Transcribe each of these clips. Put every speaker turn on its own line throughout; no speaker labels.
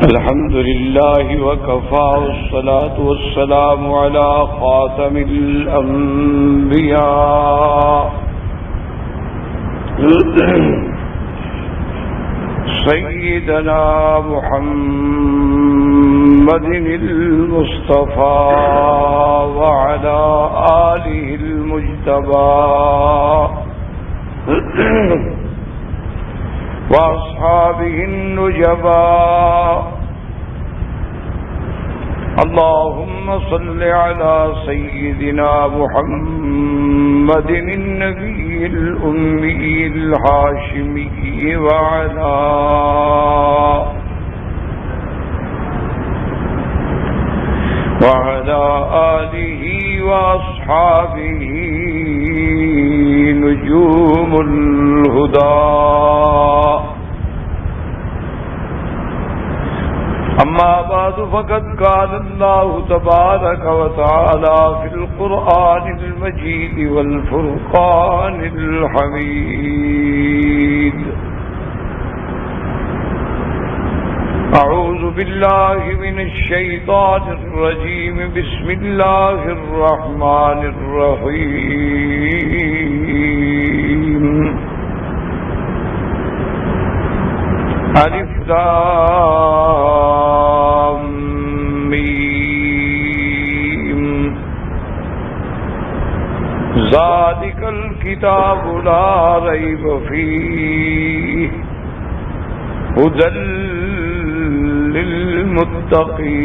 الحمد لله وكفى والصلاة والسلام على خاتم الأنبياء سيدنا محمد المصطفى وعلى آله المجتبى وأصحابه النجبا اللهم صل على سيدنا محمد النبي الأمي الهاشمي وعلى آله وأصحابه نجوم الهدى. أما بعد فقد قال الله تبارك وتعالى في القرآن المجيد والفرقان الحميد: أعوذ بالله من الشيطان الرجيم. بسم الله الرحمن الرحيم. ألف لام ميم. ذلك الكتاب لا ريب فيه هدى للمتقين.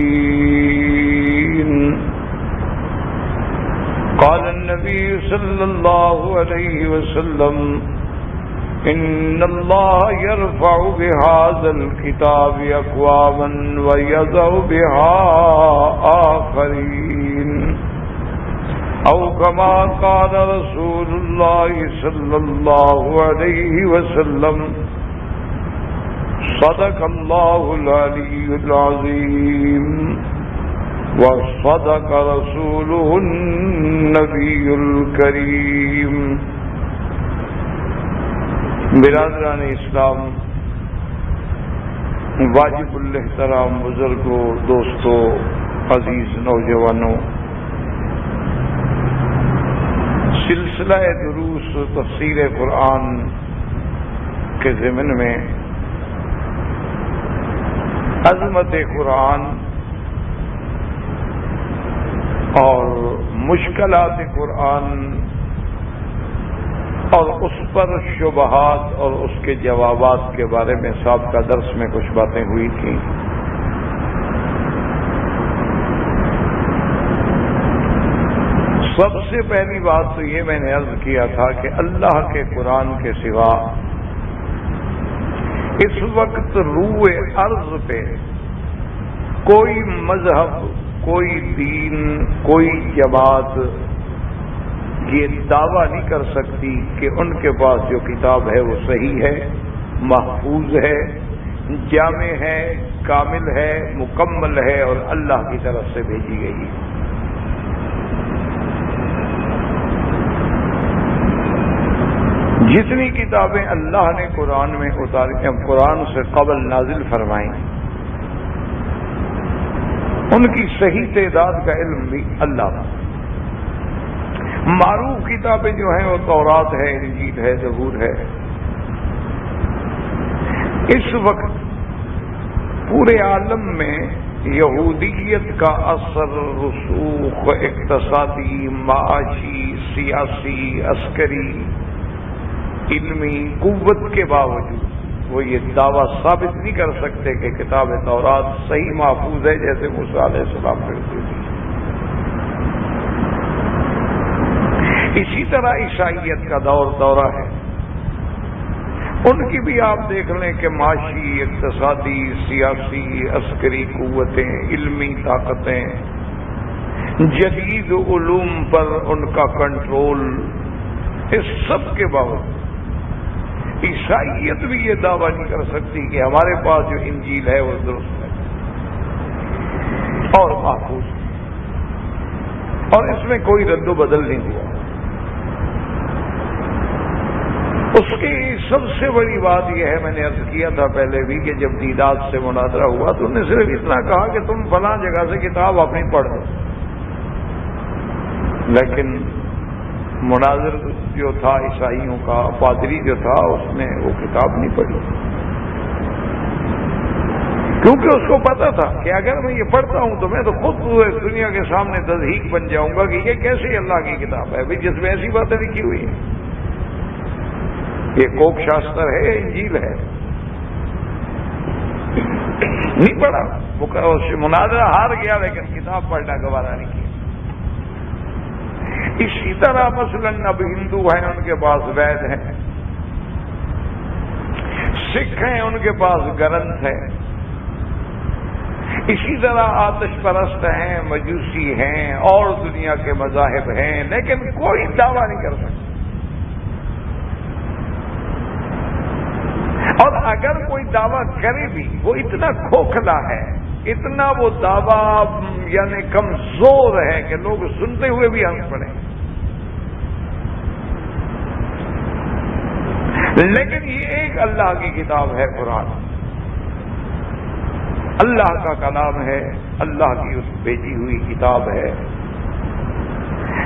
قال النبي صلى الله عليه وسلم: إن الله يرفع بهذا الكتاب أقواما ويضع بها آخرين، أو كما قال رسول الله صلى الله عليه وسلم: صدق الله العلي العظيم وصدق رسوله النبي الكريم. برادران اسلام، واجب الاحترام بزرگوں، دوستوں، عزیز نوجوانوں، سلسلہ دروس تفسیر قرآن کے ضمن میں عظمت قرآن اور مشکلات قرآن اور اس پر شبہات اور اس کے جوابات کے بارے میں سابقہ درس میں کچھ باتیں ہوئی تھیں. سب سے پہلی بات تو یہ میں نے عرض کیا تھا کہ اللہ کے قرآن کے سوا اس وقت روئے ارض پہ کوئی مذہب، کوئی دین، کوئی جماعت یہ دعویٰ نہیں کر سکتی کہ ان کے پاس جو کتاب ہے وہ صحیح ہے، محفوظ ہے، جامع ہے، کامل ہے، مکمل ہے اور اللہ کی طرف سے بھیجی گئی ہے. جتنی کتابیں اللہ نے قرآن میں اتاری ہیں، قرآن سے قبل نازل فرمائیں، ان کی صحیح تعداد کا علم بھی اللہ کا. معروف کتابیں جو ہیں وہ تورات ہے، انجیل ہے، زبور ہے. اس وقت پورے عالم میں یہودیت کا اثر، رسوخ، اقتصادی، معاشی، سیاسی، عسکری، علمی قوت کے باوجود وہ یہ دعویٰ ثابت نہیں کر سکتے کہ کتاب تورات صحیح محفوظ ہے جیسے موسیٰ علیہ السلام کرتے تھے. اسی طرح عیسائیت کا دورہ ہے. ان کی بھی آپ دیکھ لیں کہ معاشی، اقتصادی، سیاسی، عسکری قوتیں، علمی طاقتیں، جدید علوم پر ان کا کنٹرول، اس سب کے باوجود عیسائیت بھی یہ دعویٰ نہیں کر سکتی کہ ہمارے پاس جو انجیل ہے وہ درست ہے اور محفوظ ہے اور اس میں کوئی رد و بدل نہیں ہوا. اس کی سب سے بڑی بات یہ ہے، میں نے عرض کیا تھا پہلے بھی کہ جب دیدات سے مناظرہ ہوا تو انہوں نے صرف اتنا کہا کہ تم فلاں جگہ سے کتاب اپنی پڑھ دو، لیکن مناظر جو تھا عیسائیوں کا، پادری جو تھا، اس نے وہ کتاب نہیں پڑھی، کیونکہ اس کو پتا تھا کہ اگر میں یہ پڑھتا ہوں تو میں تو خود پورے دنیا کے سامنے تضحیق بن جاؤں گا کہ یہ کیسے اللہ کی کتاب ہے جس میں ایسی باتیں لکھی ہوئی ہیں، یہ کوک شاستر ہے، انجیل ہے، نہیں پڑھا، وہ مناظرہ ہار گیا لیکن کتاب پڑھنا گوارا نہیں کیا۔ اسی طرح مثلاً اب ہندو ہیں، ان کے پاس وید ہیں، سکھ ہیں، ان کے پاس گرنتھ ہے، اسی طرح آتش پرست ہیں، مجوسی ہیں، اور دنیا کے مذاہب ہیں، لیکن کوئی دعویٰ نہیں کر سکتا۔ اور اگر کوئی دعویٰ کرے بھی وہ اتنا کھوکھلا ہے، اتنا وہ دعویٰ یعنی کمزور ہے کہ لوگ سنتے ہوئے بھی ہنس پڑیں۔ لیکن یہ ایک اللہ کی کتاب ہے، قرآن اللہ کا کلام ہے، اللہ کی اس بھیجی ہوئی کتاب ہے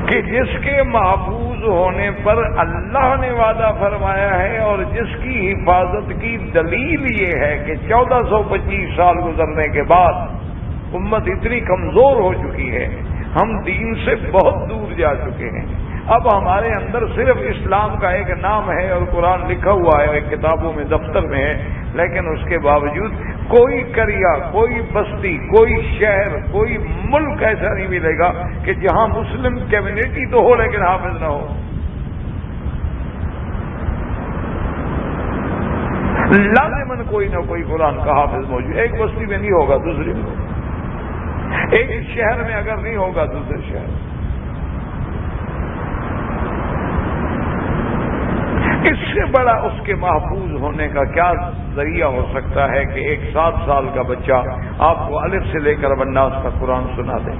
کہ جس کے محفوظ ہونے پر اللہ نے وعدہ فرمایا ہے، اور جس کی حفاظت کی دلیل یہ ہے کہ 1425 سال گزرنے کے بعد امت اتنی کمزور ہو چکی ہے، ہم دین سے بہت دور جا چکے ہیں، اب ہمارے اندر صرف اسلام کا ایک نام ہے اور قرآن لکھا ہوا ہے کتابوں میں، دفتر میں ہے، لیکن اس کے باوجود کوئی قریہ، کوئی بستی، کوئی شہر، کوئی ملک ایسا نہیں ملے گا کہ جہاں مسلم کمیونٹی تو ہو لیکن حافظ نہ ہو۔ لازماً کوئی نہ کوئی قرآن کا حافظ موجود، ایک بستی میں نہیں ہوگا دوسری میں ہوگا، ایک شہر میں اگر نہیں ہوگا دوسرے شہر میں۔ اس سے بڑا اس کے محفوظ ہونے کا کیا ذریعہ ہو سکتا ہے کہ ایک 7 سال کا بچہ آپ کو الف سے لے کر والناس کا قرآن سنا دے؟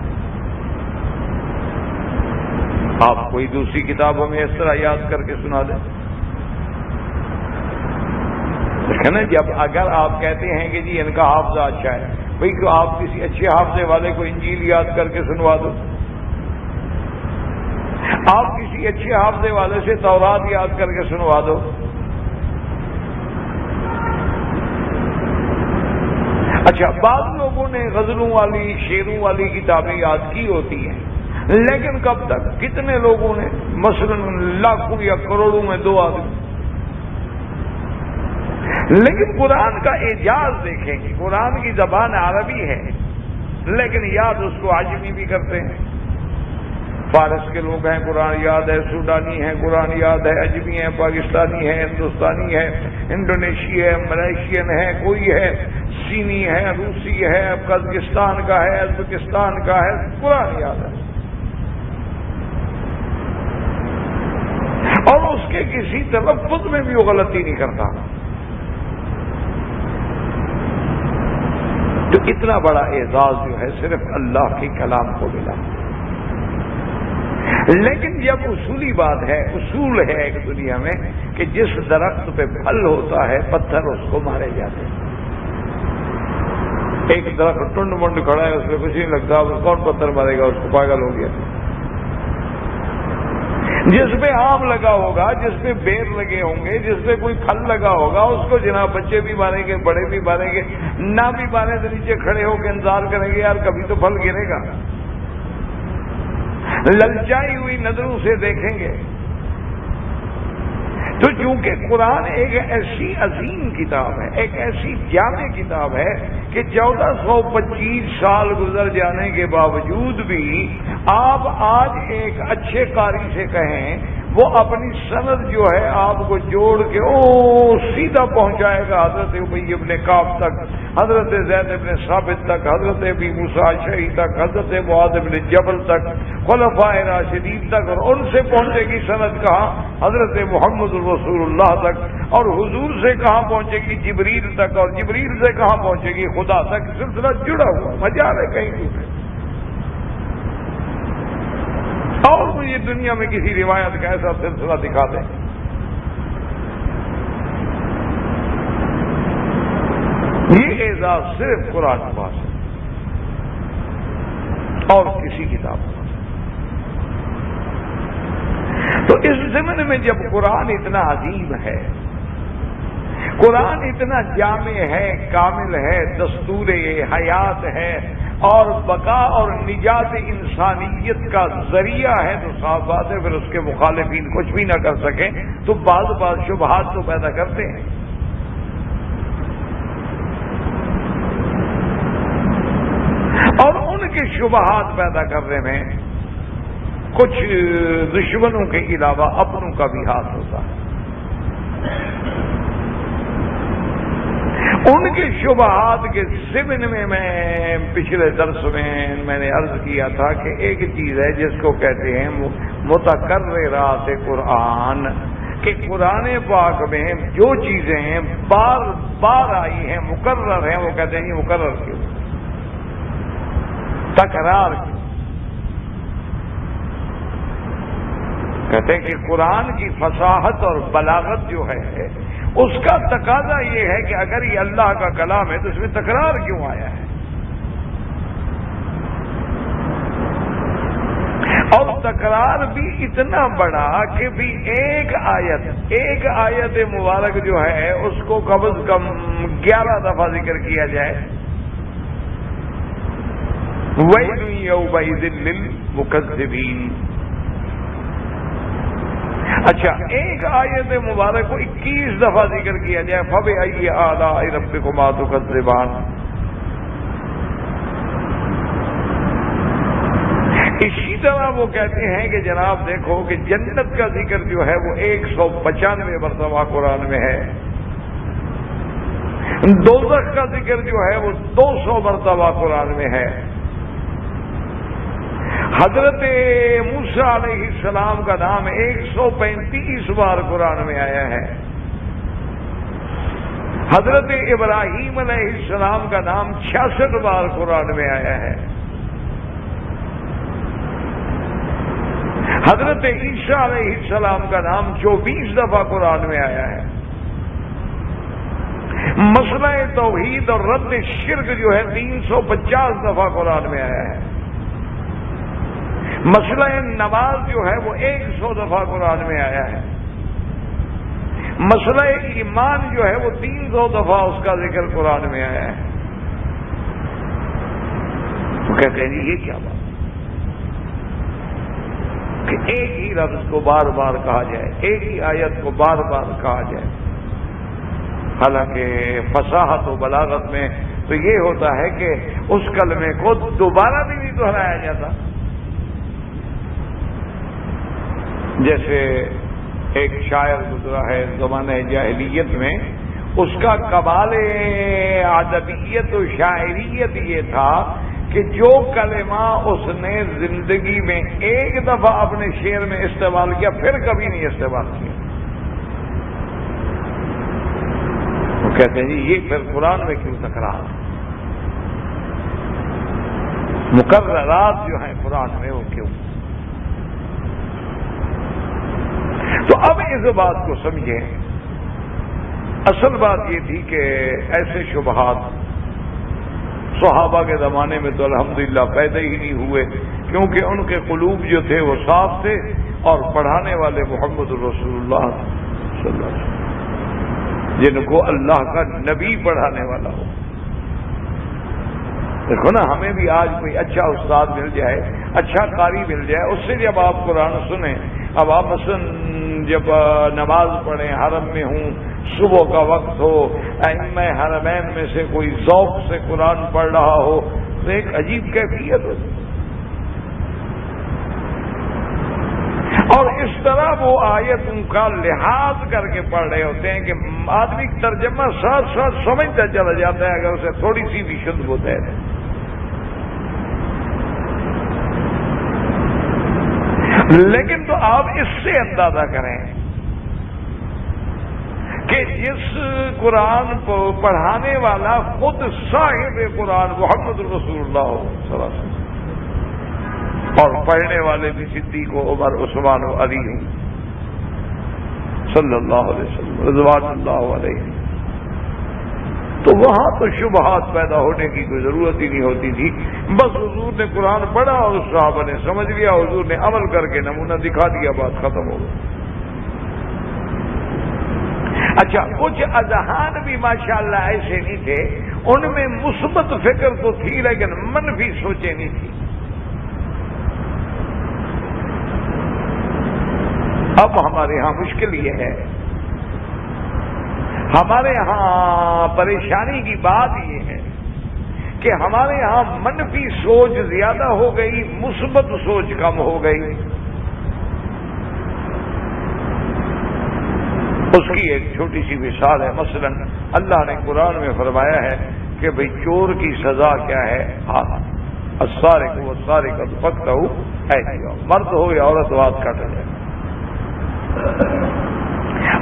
آپ کوئی دوسری کتابوں میں اس طرح یاد کر کے سنا دیں؟ نا جب اگر آپ کہتے ہیں کہ جی ان کا حافظہ اچھا ہے، بھئی کہ آپ کسی اچھے حافظے والے کو انجیل یاد کر کے سنوا دو، آپ کسی اچھے حافظے والے سے تورات یاد کر کے سنوا دو۔ اچھا، بعض لوگوں نے غزلوں والی، شعروں والی کتابیں یاد کی ہوتی ہیں، لیکن کب تک؟ کتنے لوگوں نے؟ مثلا لاکھوں یا کروڑوں میں 2 آدمی۔ لیکن قرآن کا اعجاز دیکھیں گے، قرآن کی زبان عربی ہے لیکن یاد اس کو عجمی بھی کرتے ہیں۔ فارس کے لوگ ہیں، قرآن یاد ہے، سوڈانی ہے، قرآن یاد ہے، عجمی ہے، پاکستانی ہے، ہندوستانی ہے، انڈونیشی ہے، ملیشین ہے، کوئی ہے، چینی ہے، روسی ہے، قزاقستان کا ہے، ازبکستان کا ہے، قرآن یاد ہے، اور اس کے کسی تلفظ میں بھی وہ غلطی نہیں کرتا۔ تو اتنا بڑا اعزاز جو ہے صرف اللہ کے کلام کو ملا۔ لیکن جب اصولی بات ہے، اصول ہے ایک دنیا میں کہ جس درخت پہ پھل ہوتا ہے پتھر اس کو مارے جاتے ہیں۔ ایک درخت ٹنڈ منڈ کھڑا ہے، اس پہ کچھ نہیں لگتا، کون پتھر مارے گا؟ اس کو پاگل ہو گیا۔ جس پہ آم لگا ہوگا، جس پہ بیر لگے ہوں گے، جس پہ کوئی پھل لگا ہوگا، اس کو جناب بچے بھی ماریں گے، بڑے بھی ماریں گے، نہ بھی مارے تو نیچے کھڑے ہو کے انتظار کریں گے یار کبھی تو پھل گرے گا، للچائی ہوئی نظروں سے دیکھیں گے۔ تو چونکہ قرآن ایک ایسی عظیم کتاب ہے، ایک ایسی جامع کتاب ہے کہ 1425 سال گزر جانے کے باوجود بھی آپ آج ایک اچھے قاری سے کہیں، وہ اپنی سند جو ہے آپ کو جوڑ کے سیدھا پہنچائے گا حضرت ابی ابن کعب تک، حضرت زید ابن ثابت تک، حضرت ابی موسیٰ اشعری تک، حضرت معاذ ابن جبل تک، خلفائے راشدین تک، اور ان سے پہنچے گی سند کہاں؟ حضرت محمد رسول اللہ تک، اور حضور سے کہاں پہنچے گی؟ جبریل تک، اور جبریل سے کہاں پہنچے گی؟ خدا تک۔ سلسلہ جڑا ہوا، مجال ہے کہیں دوسرے۔ اور مجھے دنیا میں کسی روایت کا ایسا سلسلہ دکھا دیں اعزاز صرف قرآن کے پاس ہے اور کسی کتاب کے پاس. تو اس ضمن میں جب قرآن اتنا عظیم ہے، قرآن اتنا جامع ہے، کامل ہے، دستور حیات ہے اور بقا اور نجات انسانیت کا ذریعہ ہے، تو صاف بات ہے پھر اس کے مخالفین کچھ بھی نہ کر سکیں تو بعض شبہات تو پیدا کرتے ہیں. اور ان کے شبہات پیدا کرنے میں کچھ دشمنوں کے علاوہ اپنوں کا بھی ہاتھ ہوتا ہے. ان کے شبہات کے ضمن میں پچھلے درس میں نے عرض کیا تھا کہ ایک چیز ہے جس کو کہتے ہیں متکررات قرآن، کہ قرآن پاک میں جو چیزیں ہیں بار بار آئی ہیں، مکرر ہیں، وہ کہتے ہیں یہ مکرر کیوں، تکرار کیوں. کہتے ہیں کہ قرآن کی فصاحت اور بلاغت جو ہے اس کا تقاضا یہ ہے کہ اگر یہ اللہ کا کلام ہے تو اس میں تکرار کیوں آیا ہے. اور تکرار بھی اتنا بڑا کہ بھی ایک آیت مبارک جو ہے اس کو کم از کم 11 دفعہ ذکر کیا جائے. وَيْلٌ يَوْمَئِذٍ لِّلْمُكَذِّبِينَ. اچھا، ایک آیت مبارک کو 21 دفعہ ذکر کیا جائے. فَبِأَيِّ آلَاءِ رَبِّكُمَا تُكَذِّبَانِ. اسی طرح وہ کہتے ہیں کہ جناب دیکھو کہ جنت کا ذکر جو ہے وہ 195 مرتبہ قرآن میں ہے، دوزخ کا ذکر جو ہے وہ 200 مرتبہ قرآن میں ہے، حضرت موسیٰ علیہ السلام کا نام 135 بار قرآن میں آیا ہے، حضرت ابراہیم علیہ السلام کا نام 66 بار قرآن میں آیا ہے، حضرت عیسیٰ علیہ السلام کا نام 24 دفعہ قرآن میں آیا ہے. مسئلہ توحید اور رد شرک جو ہے 350 دفعہ قرآن میں آیا ہے. مسئلہ نماز جو ہے وہ 100 دفعہ قرآن میں آیا ہے. مسئلہ ایمان جو ہے وہ 300 دفعہ اس کا ذکر قرآن میں آیا ہے. تو کہتے ہیں یہ کیا بات کہ ایک ہی لفظ کو بار بار کہا جائے، ایک ہی آیت کو بار بار کہا جائے. حالانکہ فصاحت و بلاغت میں تو یہ ہوتا ہے کہ اس کلمے کو دوبارہ بھی نہیں دہرایا جاتا. جیسے ایک شاعر گزرا ہے زمانہ جاہلیت میں، اس کا کمال ادبیت و شاعریت یہ تھا کہ جو کلمہ اس نے زندگی میں ایک دفعہ اپنے شعر میں استعمال کیا پھر کبھی نہیں استعمال کیا. وہ کہتے ہیں جی یہ پھر قرآن میں کیوں تکرار؟ مقررات جو ہیں قرآن میں وہ کیوں؟ تو اب اس بات کو سمجھیں. اصل بات یہ تھی کہ ایسے شبہات صحابہ کے زمانے میں تو الحمدللہ پیدا ہی نہیں ہوئے، کیونکہ ان کے قلوب جو تھے وہ صاف تھے اور پڑھانے والے محمد رسول اللہ صلی اللہ علیہ وسلم، جن کو اللہ کا نبی پڑھانے والا ہو. دیکھو نا، ہمیں بھی آج کوئی اچھا استاد مل جائے، اچھا قاری مل جائے، اس سے جب آپ قرآن سنیں. اب آپ مثلا جب نماز پڑھیں، حرم میں ہوں، صبح کا وقت ہو، ائمہ حرمین میں سے کوئی ذوق سے قرآن پڑھ رہا ہو تو ایک عجیب کیفیت ہوتی. اور اس طرح وہ آیت ان کا لحاظ کر کے پڑھ رہے ہوتے ہیں کہ آدمی ترجمہ ساتھ ساتھ سمجھتا چلا جاتا ہے اگر اسے تھوڑی سی بھی شدھ ہوتا ہے. لیکن تو آپ اس سے اندازہ کریں کہ جس قرآن کو پڑھانے والا خود صاحب قرآن محمد رسول اللہ صلی اللہ علیہ وسلم اور پڑھنے والے بھی صدیق و عمر عثمان و علی صلی اللہ علیہ وسلم رضوان اللہ علیہ. تو وہاں تو شبہات پیدا ہونے کی کوئی ضرورت ہی نہیں ہوتی تھی، بس حضور نے قرآن پڑھا اور صحابہ نے سمجھ لیا، حضور نے عمل کر کے نمونہ دکھا دیا، بات ختم ہو گئی۔ اچھا، کچھ اذہان بھی ماشاءاللہ ایسے نہیں تھے، ان میں مثبت فکر تو تھی لیکن منفی سوچیں نہیں تھی۔ اب ہمارے ہاں مشکل یہ ہے، ہمارے ہاں پریشانی کی بات یہ ہے کہ ہمارے ہاں منفی سوچ زیادہ ہو گئی، مثبت سوچ کم ہو گئی۔ اس کی ایک چھوٹی سی مثال ہے، مثلا اللہ نے قرآن میں فرمایا ہے کہ بھئی چور کی سزا کیا ہے؟ السارق والسارقۃ فاقطعوا ایدیہما، مرد ہو یا عورت ہو، ہاتھ کاٹا جائے۔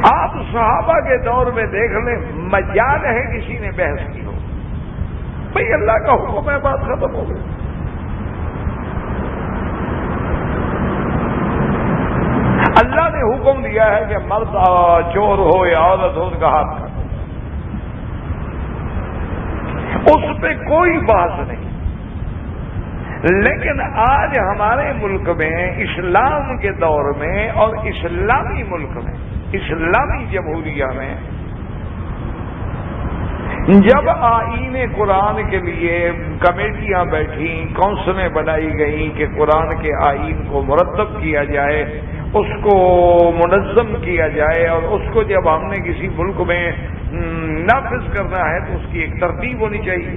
آپ صحابہ کے دور میں دیکھ لیں، مجال ہے کسی نے بحث کی ہو، بھئی اللہ کا حکم ہے، بات ختم ہو گئی۔ اللہ نے حکم دیا ہے کہ مرد چور ہو یا عورت ہو، ان کا ہاتھ کاٹو، اس پہ کوئی بحث نہیں۔ لیکن آج ہمارے ملک میں، اسلام کے دور میں اور اسلامی ملک میں، اسلامی جمہوریہ میں، جب آئین قرآن کے لیے کمیٹیاں بیٹھیں، کونسلیں بنائی گئیں کہ قرآن کے آئین کو مرتب کیا جائے، اس کو منظم کیا جائے، اور اس کو جب ہم نے کسی ملک میں نافذ کرنا ہے تو اس کی ایک ترتیب ہونی چاہیے۔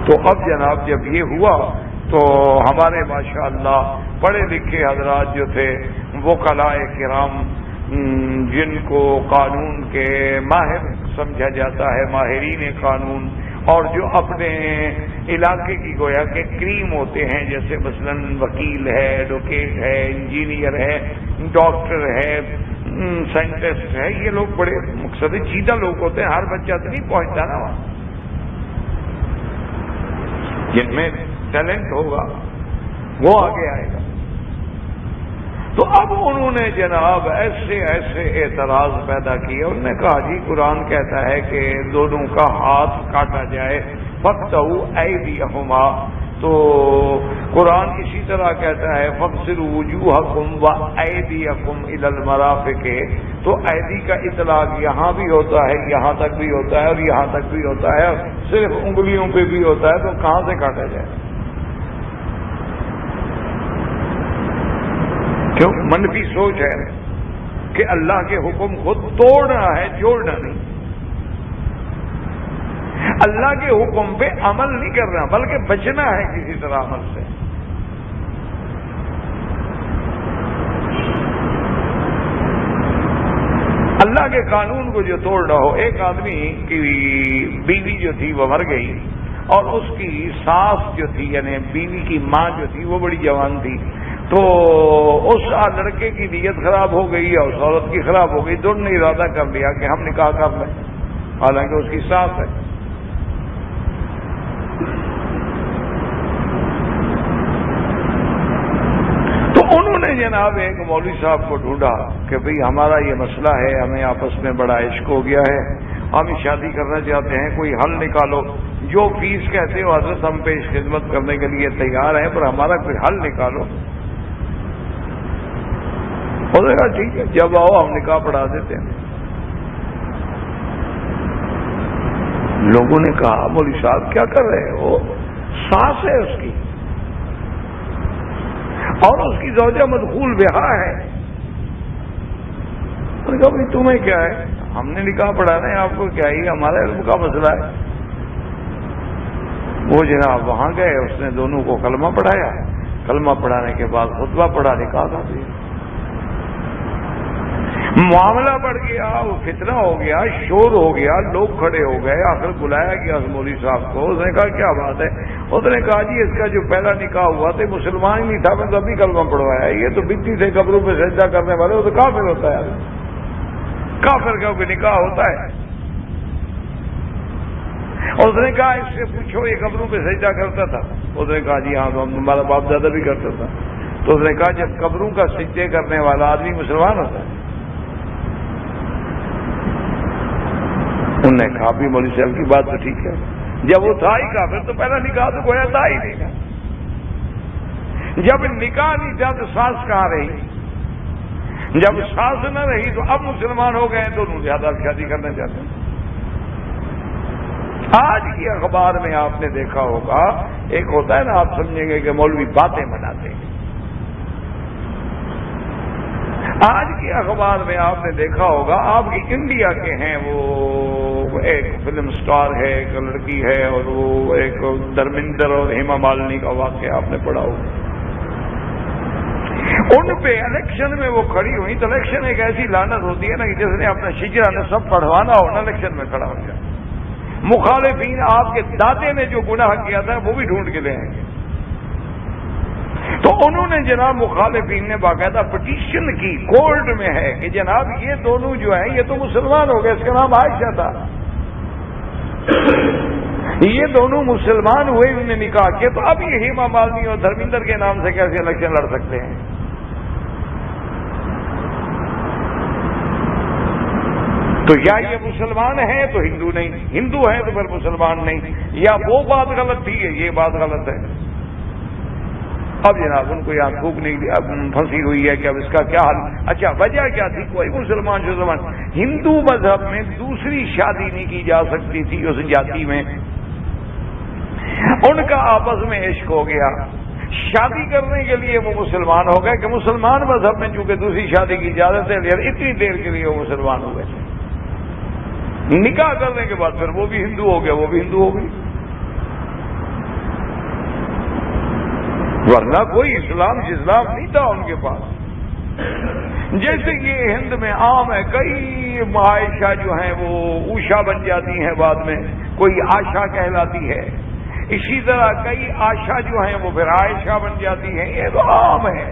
تو اب جناب جب یہ ہوا تو ہمارے ماشاءاللہ پڑھے لکھے حضرات جو تھے، وکلاء کرام، جن کو قانون کے ماہر سمجھا جاتا ہے، ماہرین قانون، اور جو اپنے علاقے کی گویا کہ کریم ہوتے ہیں، جیسے مثلا وکیل ہے، ایڈوکیٹ ہے، انجینئر ہے، ڈاکٹر ہے، سائنٹسٹ ہے، یہ لوگ بڑے مقصد چیدہ لوگ ہوتے ہیں، ہر بچہ تو نہیں پہنچتا نا وہاں، جن میں ٹیلنٹ ہوگا وہ آگے آئے گا۔ تو اب انہوں نے جناب ایسے اعتراض پیدا کیے، انہوں نے کہا جی قرآن کہتا ہے کہ دونوں کا ہاتھ کاٹا جائے، فاقطعوا ایدیہما، تو قرآن اسی طرح کہتا ہے فاغسلوا وجوہکم وایدیکم الی المرافق، تو ایدی کا اطلاق یہاں بھی ہوتا ہے، یہاں تک بھی ہوتا ہے، اور یہاں تک بھی ہوتا ہے، صرف انگلیوں پہ بھی ہوتا ہے، تو کہاں سے کاٹا جائے؟ کیوں؟ منفی سوچ ہے کہ اللہ کے حکم کو توڑنا ہے، جوڑنا نہیں، اللہ کے حکم پہ عمل نہیں کرنا بلکہ بچنا ہے کسی طرح عمل سے۔ اللہ کے قانون کو جو توڑنا ہو، ایک آدمی کی بیوی جو تھی وہ مر گئی، اور اس کی ساس جو تھی یعنی بیوی کی ماں جو تھی وہ بڑی جوان تھی، تو اس لڑکے کی نیت خراب ہو گئی اور اس عورت کی خراب ہو گئی، دونوں نے ارادہ کر لیا کہ ہم نکاح کر لیں، حالانکہ اس کی ساس ہے۔ تو انہوں نے جناب ایک مولوی صاحب کو ڈھونڈا کہ بھئی ہمارا یہ مسئلہ ہے، ہمیں آپس میں بڑا عشق ہو گیا ہے، ہم شادی کرنا چاہتے ہیں، کوئی حل نکالو، جو فیس کہتے ہو حضرت ہم پیش خدمت کرنے کے لیے تیار ہیں، پر ہمارا کوئی حل نکالو۔ انہوں نے کہا ٹھیک ہے، جب آؤ ہم نکاح پڑھا دیتے ہیں۔ لوگوں نے کہا مولوی صاحب کیا کر رہے ہو؟ ساس ہے اس کی، اور اس کی زوجہ مدخول بہا ہے۔ انہوں نے کہا بھائی تمہیں کیا ہے، ہم نے نکاح پڑھانا ہے، آپ کو کیا ہی، ہمارا علم کا مسئلہ ہے۔ وہ جناب وہاں گئے، اس نے دونوں کو کلمہ پڑھایا، کلمہ پڑھانے کے بعد خطبہ پڑھا، نکاح کر دیا۔ معاملہ بڑھ گیا، وہ فتنہ ہو گیا، شور ہو گیا، لوگ کھڑے ہو گئے، آخر بلایا گیا مولوی صاحب کو، اس نے کہا کیا بات ہے؟ اس نے کہا جی اس کا جو پہلا نکاح ہوا تھا مسلمان ہی نہیں تھا، میں تبھی کلمہ پڑھوایا، یہ تو بتی سے قبروں پہ سجدہ کرنے والے، وہ تو کافر ہوتا ہے، کافر کا کوئی نکاح ہوتا ہے؟ اس نے کہا اس سے پوچھو یہ قبروں پہ سجدہ کرتا تھا؟ اس نے کہا جی ہاں، تو ہمارا باپ دادا بھی کرتا تھا۔ تو اس نے کہا جب قبروں کا سجدے کرنے والا آدمی مسلمان ہوتا ہے انہوں نے کہا بھی مولوی صاحب کی بات تو ٹھیک ہے، جب وہ تھا ہی کافر تو پہلا نکاح تو گویا تھا ہی نہیں، جب نکاح نہیں تھا تو ساس کہاں رہی، جب ساس نہ رہی تو اب مسلمان ہو گئے تو انہوں زیادہ شادی کرنا چاہتے ہیں۔ آج کی اخبار میں آپ نے دیکھا ہوگا، ایک ہوتا ہے نا آپ سمجھیں گے کہ مولوی باتیں بناتے ہیں، آج کی اخبار میں آپ نے دیکھا ہوگا، آپ کی انڈیا کے ہیں، وہ ایک فلم سٹار ہے، ایک لڑکی ہے، اور وہ ایک دھرمیندر اور ہیما مالنی کا واقعہ آپ نے پڑھا ہوگا، ان پہ الیکشن میں وہ کھڑی ہوئی تو الیکشن ایک ایسی لعنت ہوتی ہے نا کہ جس نے اپنا شجرا نے سب پڑھوانا ہو نا الیکشن میں کھڑا ہو جائے، مخالفین آپ کے دادے نے جو گناہ کیا تھا وہ بھی ڈھونڈ کے لے آئیں گے۔ تو انہوں نے جناب مخالفین نے باقاعدہ پٹیشن کی، کورٹ میں ہے کہ جناب یہ دونوں جو ہیں یہ تو مسلمان ہو گئے، اس کا نام عائشہ تھا، یہ دونوں مسلمان ہوئے، انہوں نے نکاح کیا، تو اب یہ ہیما مالنی اور دھرمیندر کے نام سے کیسے الیکشن لڑ سکتے ہیں؟ تو یا یہ مسلمان ہیں تو ہندو نہیں، ہندو ہیں تو پھر مسلمان نہیں، یا وہ بات غلط تھی ہے یہ بات غلط ہے۔ اب جناب ان کو یہاں تھوک نہیں اب پھنسی ہوئی ہے کہ اب اس کا کیا حل؟ اچھا وجہ کیا تھی؟ کوئی مسلمان ہندو مذہب میں دوسری شادی نہیں کی جا سکتی تھی اس جاتی میں، ان کا آپس میں عشق ہو گیا، شادی کرنے کے لیے وہ مسلمان ہو گئے کہ مسلمان مذہب میں چونکہ دوسری شادی کی اجازت ہے، اتنی دیر کے لیے وہ مسلمان ہو گئے، نکاح کرنے کے بعد پھر وہ بھی ہندو ہو گیا، وہ بھی ہندو ہو گئی، ورنہ کوئی اسلام نہیں تھا ان کے پاس۔ جیسے یہ ہند میں عام ہے، کئی عائشہ جو ہیں وہ اوشا بن جاتی ہیں بعد میں، کوئی آشا کہلاتی ہے، اسی طرح کئی آشا جو ہیں وہ پھر عائشہ بن جاتی ہیں، یہ تو عام ہے۔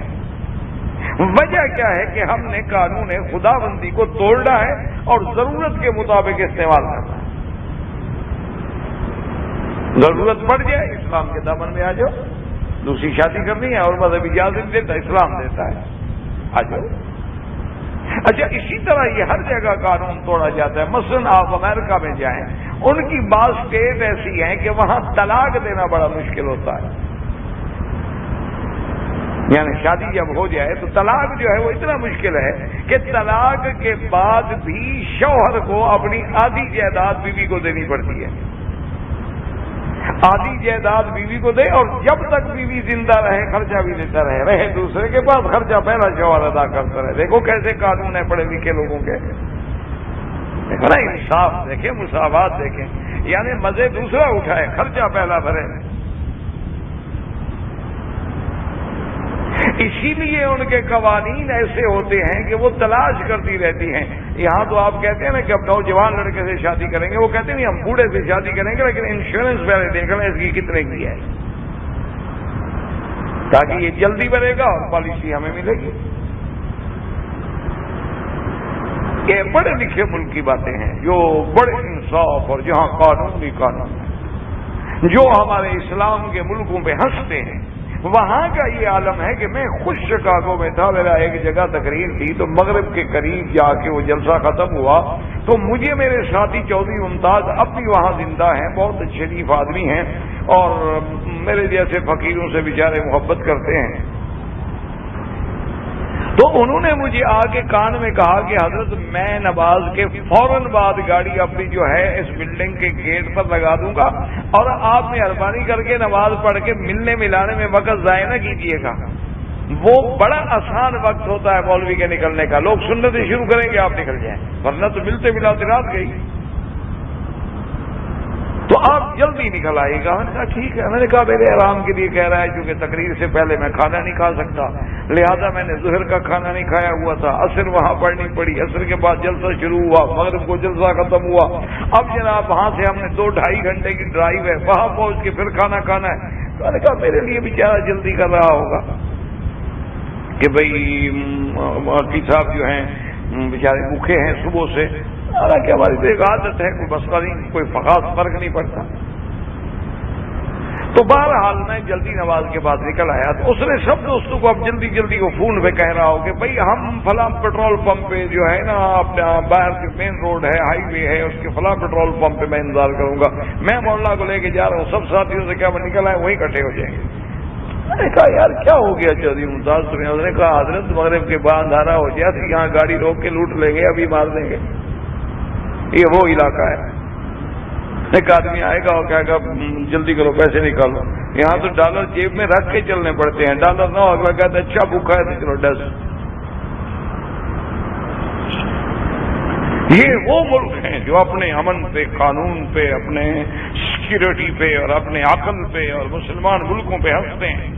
وجہ کیا ہے کہ ہم نے قانون خدا بندی کو توڑنا ہے اور ضرورت کے مطابق استعمال کرنا ہے، ضرورت پڑ جائے اسلام کے دامن میں آ جاؤ، دوسری شادی کرنی ہے اور مذہب اجازت دیتا ہے، اسلام دیتا ہے، آ جاؤ۔ اچھا اسی طرح یہ ہر جگہ قانون توڑا جاتا ہے، مثلا آپ امریکہ میں جائیں، ان کی بعض اسٹیٹ ایسی ہیں کہ وہاں طلاق دینا بڑا مشکل ہوتا ہے، یعنی شادی جب ہو جائے تو طلاق جو ہے وہ اتنا مشکل ہے کہ طلاق کے بعد بھی شوہر کو اپنی آدھی جائیداد بیوی کو دینی پڑتی ہے، آدھی جائیداد بیوی کو دے، اور جب تک بیوی زندہ رہے خرچہ بھی دیتا رہے دوسرے کے پاس، خرچہ پہلا شوہر ادا کرتا رہے۔ دیکھو کیسے قانون ہے پڑھے لکھے لوگوں کے، دیکھو نا انصاف دیکھیں، مساوات دیکھیں، یعنی مزے دوسرا اٹھائے خرچہ پہلا بھرے۔ اسی لیے ان کے قوانین ایسے ہوتے ہیں کہ وہ تلاش کرتی رہتی ہیں۔ یہاں تو آپ کہتے ہیں نا کہ اب نوجوان لڑکے سے شادی کریں گے، وہ کہتے ہیں نہیں ہم بوڑھے سے شادی کریں گے لیکن انشورنس پہلے دیکھ لیں اس کی کتنے کی ہے، تاکہ یہ جلدی بنے گا اور پالیسی ہمیں ملے گی۔ یہ بڑے لکھے ملک کی باتیں ہیں، جو بڑے انصاف اور جہاں قانون ہی قانون ہے، جو ہمارے اسلام کے ملکوں پہ ہنستے ہیں، وہاں کا یہ عالم ہے کہ میں خود شکاگو میں تھا، میرا ایک جگہ تقریر تھی، تو مغرب کے قریب جا کے وہ جلسہ ختم ہوا تو مجھے میرے ساتھی چودھری ممتاز اب بھی وہاں زندہ ہیں، بہت شریف آدمی ہیں اور میرے جیسے فقیروں سے بیچارے محبت کرتے ہیں، تو انہوں نے مجھے آ کے کان میں کہا کہ حضرت میں نماز کے فوراً بعد گاڑی اپنی جو ہے اس بلڈنگ کے گیٹ پر لگا دوں گا اور آپ مہربانی کر کے نماز پڑھ کے ملنے ملانے میں وقت ضائع نہ کیجیے گا، وہ بڑا آسان وقت ہوتا ہے مولوی کے نکلنے کا، لوگ سنتیں شروع کریں گے آپ نکل جائیں، ورنہ تو ملتے ملاتے رات گئی، تو آپ جلدی نکل آئیے گا۔ میں نے کہا ٹھیک ہے، میں نے کہا میرے آرام کے لیے کہہ رہا ہے کیونکہ تقریر سے پہلے میں کھانا نہیں کھا سکتا، لہذا میں نے ظہر کا کھانا نہیں کھایا ہوا تھا، عصر وہاں پڑھنی پڑی، عصر کے بعد جلسہ شروع ہوا، مغرب کو جلسہ ختم ہوا، اب جناب وہاں سے ہم نے 2-2.5 گھنٹے کی ڈرائیو ہے، وہاں پہنچ کے پھر کھانا کھانا ہے۔ میں نے کہا میرے لیے بیچارہ جلدی کر رہا ہوگا کہ بھائی مولوی صاحب جو ہیں بیچارے بھوکے ہیں صبح سے، حالانکہ ہماری تو ایک عادت ہے، کوئی مسئلہ نہیں، کوئی خاص فرق نہیں پڑتا۔ تو بہرحال میں جلدی نماز کے بعد نکل آیا، تو اس نے سب دوستوں کو اب جلدی جلدی وہ فون پہ کہہ رہا ہو کہ بھائی ہم فلاں پیٹرول پمپ پہ جو ہے نا اپنے باہر کے مین روڈ ہے، ہائی وے ہے، اس کے فلاں پیٹرول پمپ پہ میں انتظار کروں گا، میں مولانا کو لے کے جا رہا ہوں، سب ساتھیوں سے کیا میں نکل آئے وہیں اکٹھے ہو جائیں گے۔ میں نے کہا یار کیا ہو گیا چودھری ممتاز تمہیں؟ اس نے کہا حضرت مغرب کے بعد اندھیرا ہو گیا تو یہاں گاڑی روک کے لوٹ لیں گے، ابھی مار دیں گے، یہ وہ علاقہ ہے۔ ایک آدمی آئے گا اور کہے گا جلدی کرو پیسے نکالو، یہاں تو ڈالر جیب میں رکھ کے چلنے پڑتے ہیں، ڈالر نہ ہو اگلا کہتا ہے اچھا بھوکا ہے تو چلو 10۔ یہ وہ ملک ہیں جو اپنے امن پہ، قانون پہ، اپنے سیکورٹی پہ اور اپنے عقل پہ اور مسلمان ملکوں پہ ہنستے ہیں،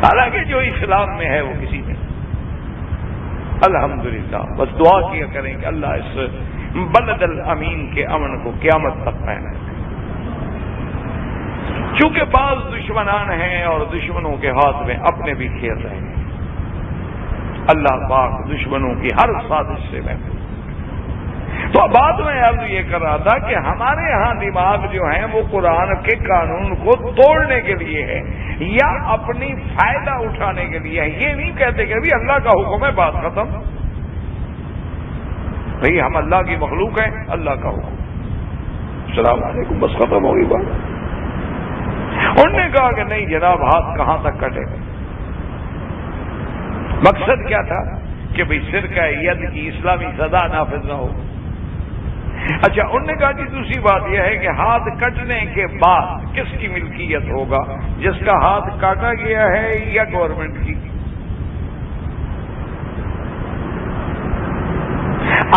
حالانکہ جو اسلام میں ہے وہ کسی میں۔ الحمدللہ بس دعا کیا کریں کہ اللہ اس بلد الامین کے امن کو قیامت تک قائم رکھے۔ چونکہ بعض دشمنان ہیں اور دشمنوں کے ہاتھ میں اپنے بھی کھیل رہے ہیں، اللہ پاک دشمنوں کی ہر سازش سے محفوظ۔ تو بات میں عرض یہ کر رہا تھا کہ ہمارے ہاں دماغ جو ہیں وہ قرآن کے قانون کو توڑنے کے لیے ہے یا اپنی فائدہ اٹھانے کے لیے ہے۔ یہ نہیں کہتے کہ اللہ کا حکم ہے بات ختم، بھئی ہم اللہ کی مخلوق ہیں، اللہ کا حکم، السلام علیکم، بس ختم ہوگی بات۔ انہوں نے کہا کہ نہیں جناب، ہاتھ کہاں تک کٹے گا؟ مقصد کیا تھا کہ بھئی سرقہ ید کی اسلامی سزا نافذ نہ ہو۔ اچھا انہوں نے کہا کہ دوسری بات یہ ہے کہ ہاتھ کٹنے کے بعد کس کی ملکیت ہوگا؟ جس کا ہاتھ کاٹا گیا ہے یا گورنمنٹ کی؟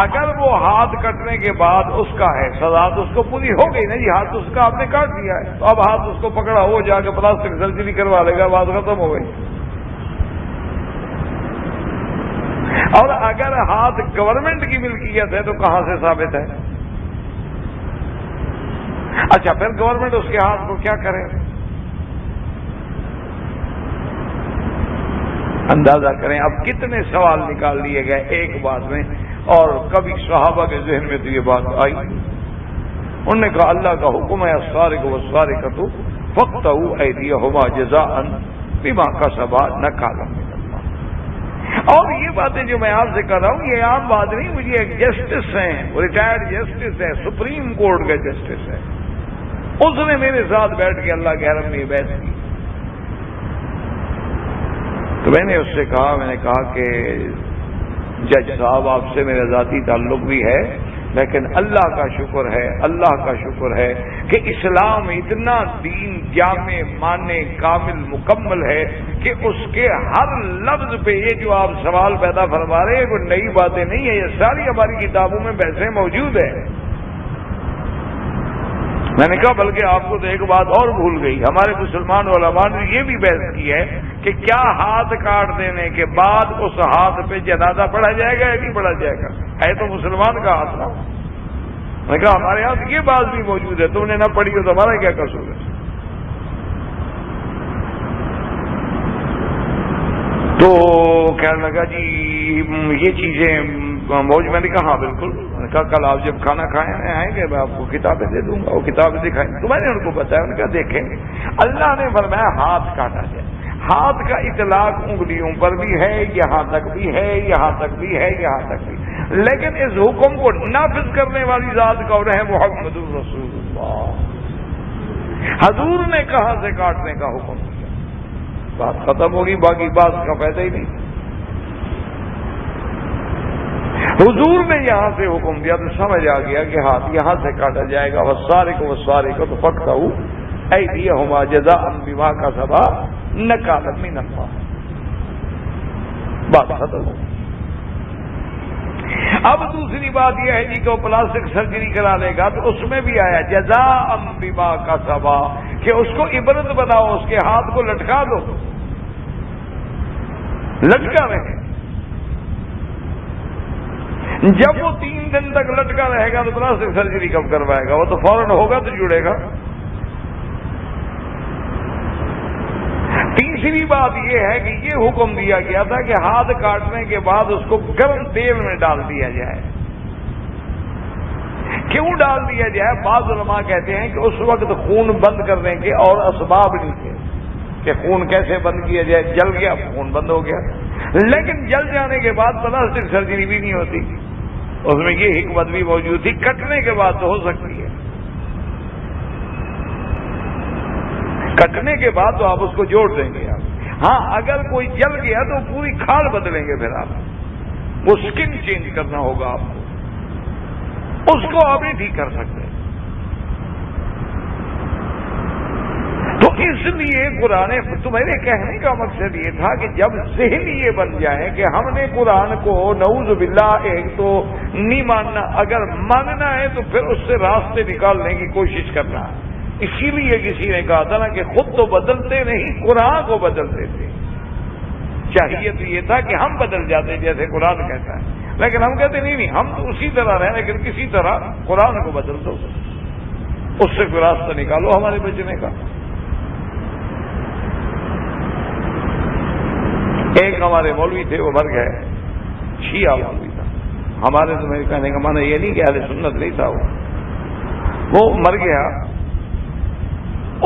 اگر وہ ہاتھ کٹنے کے بعد اس کا ہے سزا تو اس کو پوری ہو گئی نا جی، ہاتھ اس کا آپ نے کاٹ دیا ہے، تو اب ہاتھ اس کو پکڑا ہو جا کے پلاسٹک سرجری کروا لے گا، بات ختم ہو گئی۔ اور اگر ہاتھ گورنمنٹ کی ملکیت ہے تو کہاں سے ثابت ہے؟ اچھا پھر گورنمنٹ اس کے ہاتھ کو کیا کرے؟ اندازہ کریں اب کتنے سوال نکال لیے گئے ایک بات میں، اور کبھی صحابہ کے ذہن میں تو یہ بات آئی، انہوں نے کہا اللہ کا حکم ہے السارق والسارقۃ فاقطعوا ایدیہما جزاء بما کسبا نکالا من اللہ۔ اور یہ باتیں جو میں آپ سے کر رہا ہوں یہ عام بات نہیں، مجھے ایک جسٹس ہیں، ریٹائرڈ جسٹس ہے، سپریم کورٹ کا جسٹس ہے، اس نے میرے ساتھ بیٹھ کے اللہ کے حرم میں بحث کی، تو میں نے اس سے کہا، میں نے کہا کہ جج صاحب آپ سے میرا ذاتی تعلق بھی ہے، لیکن اللہ کا شکر ہے، اللہ کا شکر ہے کہ اسلام اتنا دین جامع مانے کامل مکمل ہے کہ اس کے ہر لفظ پہ یہ جو آپ سوال پیدا فرما رہے ہیں کوئی نئی باتیں نہیں ہے، یہ ساری ہماری کتابوں میں بحثیں موجود ہیں۔ میں نے کہا بلکہ آپ کو تو ایک بات اور بھول گئی، ہمارے مسلمان علماء نے یہ بھی بحث کی ہے کہ کیا ہاتھ کاٹ دینے کے بعد اس ہاتھ پہ جنازہ پڑھا جائے گا یا نہیں پڑھا جائے گا؟ ہے تو مسلمان کا ہاتھ نا۔ میں نے کہا ہمارے ہاتھ یہ بات بھی موجود ہے، تم نے نہ پڑھی ہو تو ہمارا کیا قصور ہے؟ تو کہنے لگا جی یہ چیزیں موج، میں نے کہا ہاں بالکل، میں نے کہا کل آپ جب کھانا کھائیں آئیں گے میں آپ کو کتابیں دے دوں گا، وہ کتابیں دکھائیں، تو میں نے ان کو بتایا، ان کا دیکھیں گے اللہ نے فرمایا ہاتھ کاٹا جائے، ہاتھ کا اطلاق انگلیوں پر بھی ہے، یہاں تک بھی ہے، یہاں تک بھی ہے، یہاں تک بھی، لیکن اس حکم کو نافذ کرنے والی ذات کون ہے؟ محمد رسول اللہ۔ حضور نے کہاں سے کاٹنے کا حکم دیا، بات ختم ہوگی، باقی بات کا فائدہ ہی نہیں۔ حضور نے یہاں سے حکم دیا تو سمجھ آ گیا کہ ہاتھ یہاں سے کاٹا جائے گا، والسارق والسارقۃ فاقطعوا ایدیہما جزاء بما کسبا نکالا من اللہ، بات ختم ہو۔ اب دوسری بات یہ ہے جی کہ وہ پلاسٹک سرجری کرا لے گا تو اس میں بھی آیا جزاء بما کسبا کہ اس کو عبرت بناؤ، اس کے ہاتھ کو لٹکا دو، لٹکا رہے، جب وہ 3 دن تک لٹکا رہے گا تو پلاسٹک سرجری کب کروائے گا؟ وہ تو فوراً ہوگا تو جڑے گا۔ تیسری بات یہ ہے کہ یہ حکم دیا گیا تھا کہ ہاتھ کاٹنے کے بعد اس کو گرم تیل میں ڈال دیا جائے، کیوں ڈال دیا جائے؟ بعض علماء کہتے ہیں کہ اس وقت خون بند کرنے کے اور اسباب نہیں تھے کہ خون کیسے بند کیا جائے، جل گیا خون بند ہو گیا۔ لیکن جل جانے کے بعد پلاسٹک سرجری بھی نہیں ہوتی، اس میں یہ حکمت بھی موجود تھی، کٹنے کے بعد تو ہو سکتی ہے، کٹنے کے بعد تو آپ اس کو جوڑ دیں گے آپ۔ ہاں اگر کوئی جل گیا تو پوری کھال بدلیں گے، پھر آپ وہ سکن چینج کرنا ہوگا آپ کو، اس کو آپ نہیں ٹھیک کر سکتے۔ تو اس لیے قرآن، تو میرے کہنے کا مقصد یہ تھا کہ جب ذہن یہ بن جائے کہ ہم نے قرآن کو نعوذ باللہ ایک تو نہیں ماننا، اگر ماننا ہے تو پھر اس سے راستے نکالنے کی کوشش کرنا۔ اسی لیے کسی نے کہا تھا نا کہ خود تو بدلتے نہیں، قرآن کو بدلتے تھے۔ چاہیے تو یہ تھا کہ ہم بدل جاتے جیسے قرآن کہتا ہے، لیکن ہم کہتے نہیں ہم تو اسی طرح رہیں، لیکن کسی طرح قرآن کو بدل دو، اس سے کوئی راستہ نکالو ہمارے بچنے کا۔ ایک ہمارے مولوی تھے، وہ مر گئے، شیعہ مولوی تھا ہمارے، تو میرے کہنے کا معنی یہ نہیں کہ اہل سنت نہیں تھا، وہ مر گیا۔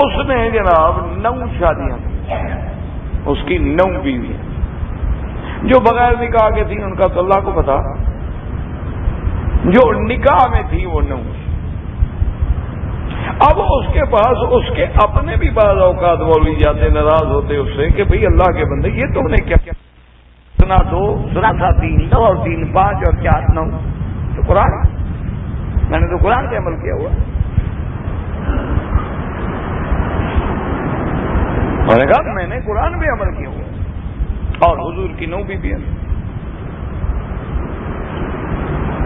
اس نے جناب 9 شادیاں کی، اس کی 9 بیوی، جو بغیر نکاح کے تھی ان کا تو اللہ کو پتا، جو نکاح میں تھی وہ 9۔ اب اس کے پاس اس کے اپنے بھی بعض اوقات مولوی جاتے، ناراض ہوتے اس سے کہ بھئی اللہ کے بندے یہ تم نے کیا کیا سنا، 2 سنا تھا، 3 9 اور 3 5 اور 4 9، تو قرآن، میں نے تو قرآن پہ عمل کیا ہوا۔ اور نے کہا میں نے قرآن پہ عمل کیا ہوا، اور حضور کی 9 بیویاں،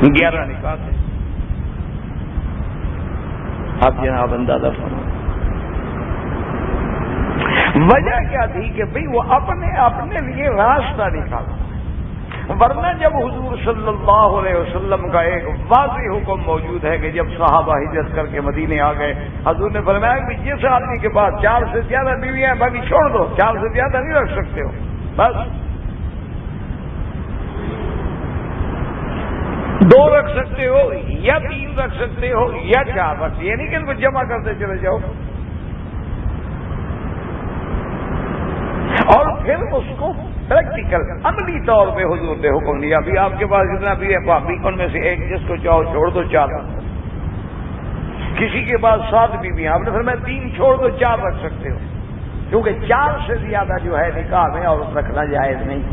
11 نکاح تھے۔ اب جناب اندازہ فرمائیں وجہ کیا تھی کہ بھئی وہ اپنے لیے راستہ نکالا، ورنہ جب حضور صلی اللہ علیہ وسلم کا ایک واضح حکم موجود ہے کہ جب صحابہ ہجرت کر کے مدینے آ گئے، حضور نے فرمایا کہ جس آدمی کے پاس 4 سے زیادہ بیویاں ہیں باقی چھوڑ دو، 4 سے زیادہ نہیں رکھ سکتے ہو، بس 2 رکھ سکتے ہو یا 3 رکھ سکتے ہو یا 4 رکھ، یہ نہیں کہ ان کو جمع کرتے چلے جاؤ۔ اور پھر اس کو پریکٹیکل عملی طور پہ حضور نے حکم دیا، ابھی آپ کے پاس جتنا بھی ہے بھابھی ان میں سے ایک جس کو چاہو چھوڑ دو، 4 رکھ دو۔ کسی کے پاس 7 بیویاں، آپ نے فرمایا 3 چھوڑ دو، 4 رکھ سکتے ہو، کیونکہ 4 سے زیادہ جو ہے نکاح میں اور رکھنا جائز نہیں۔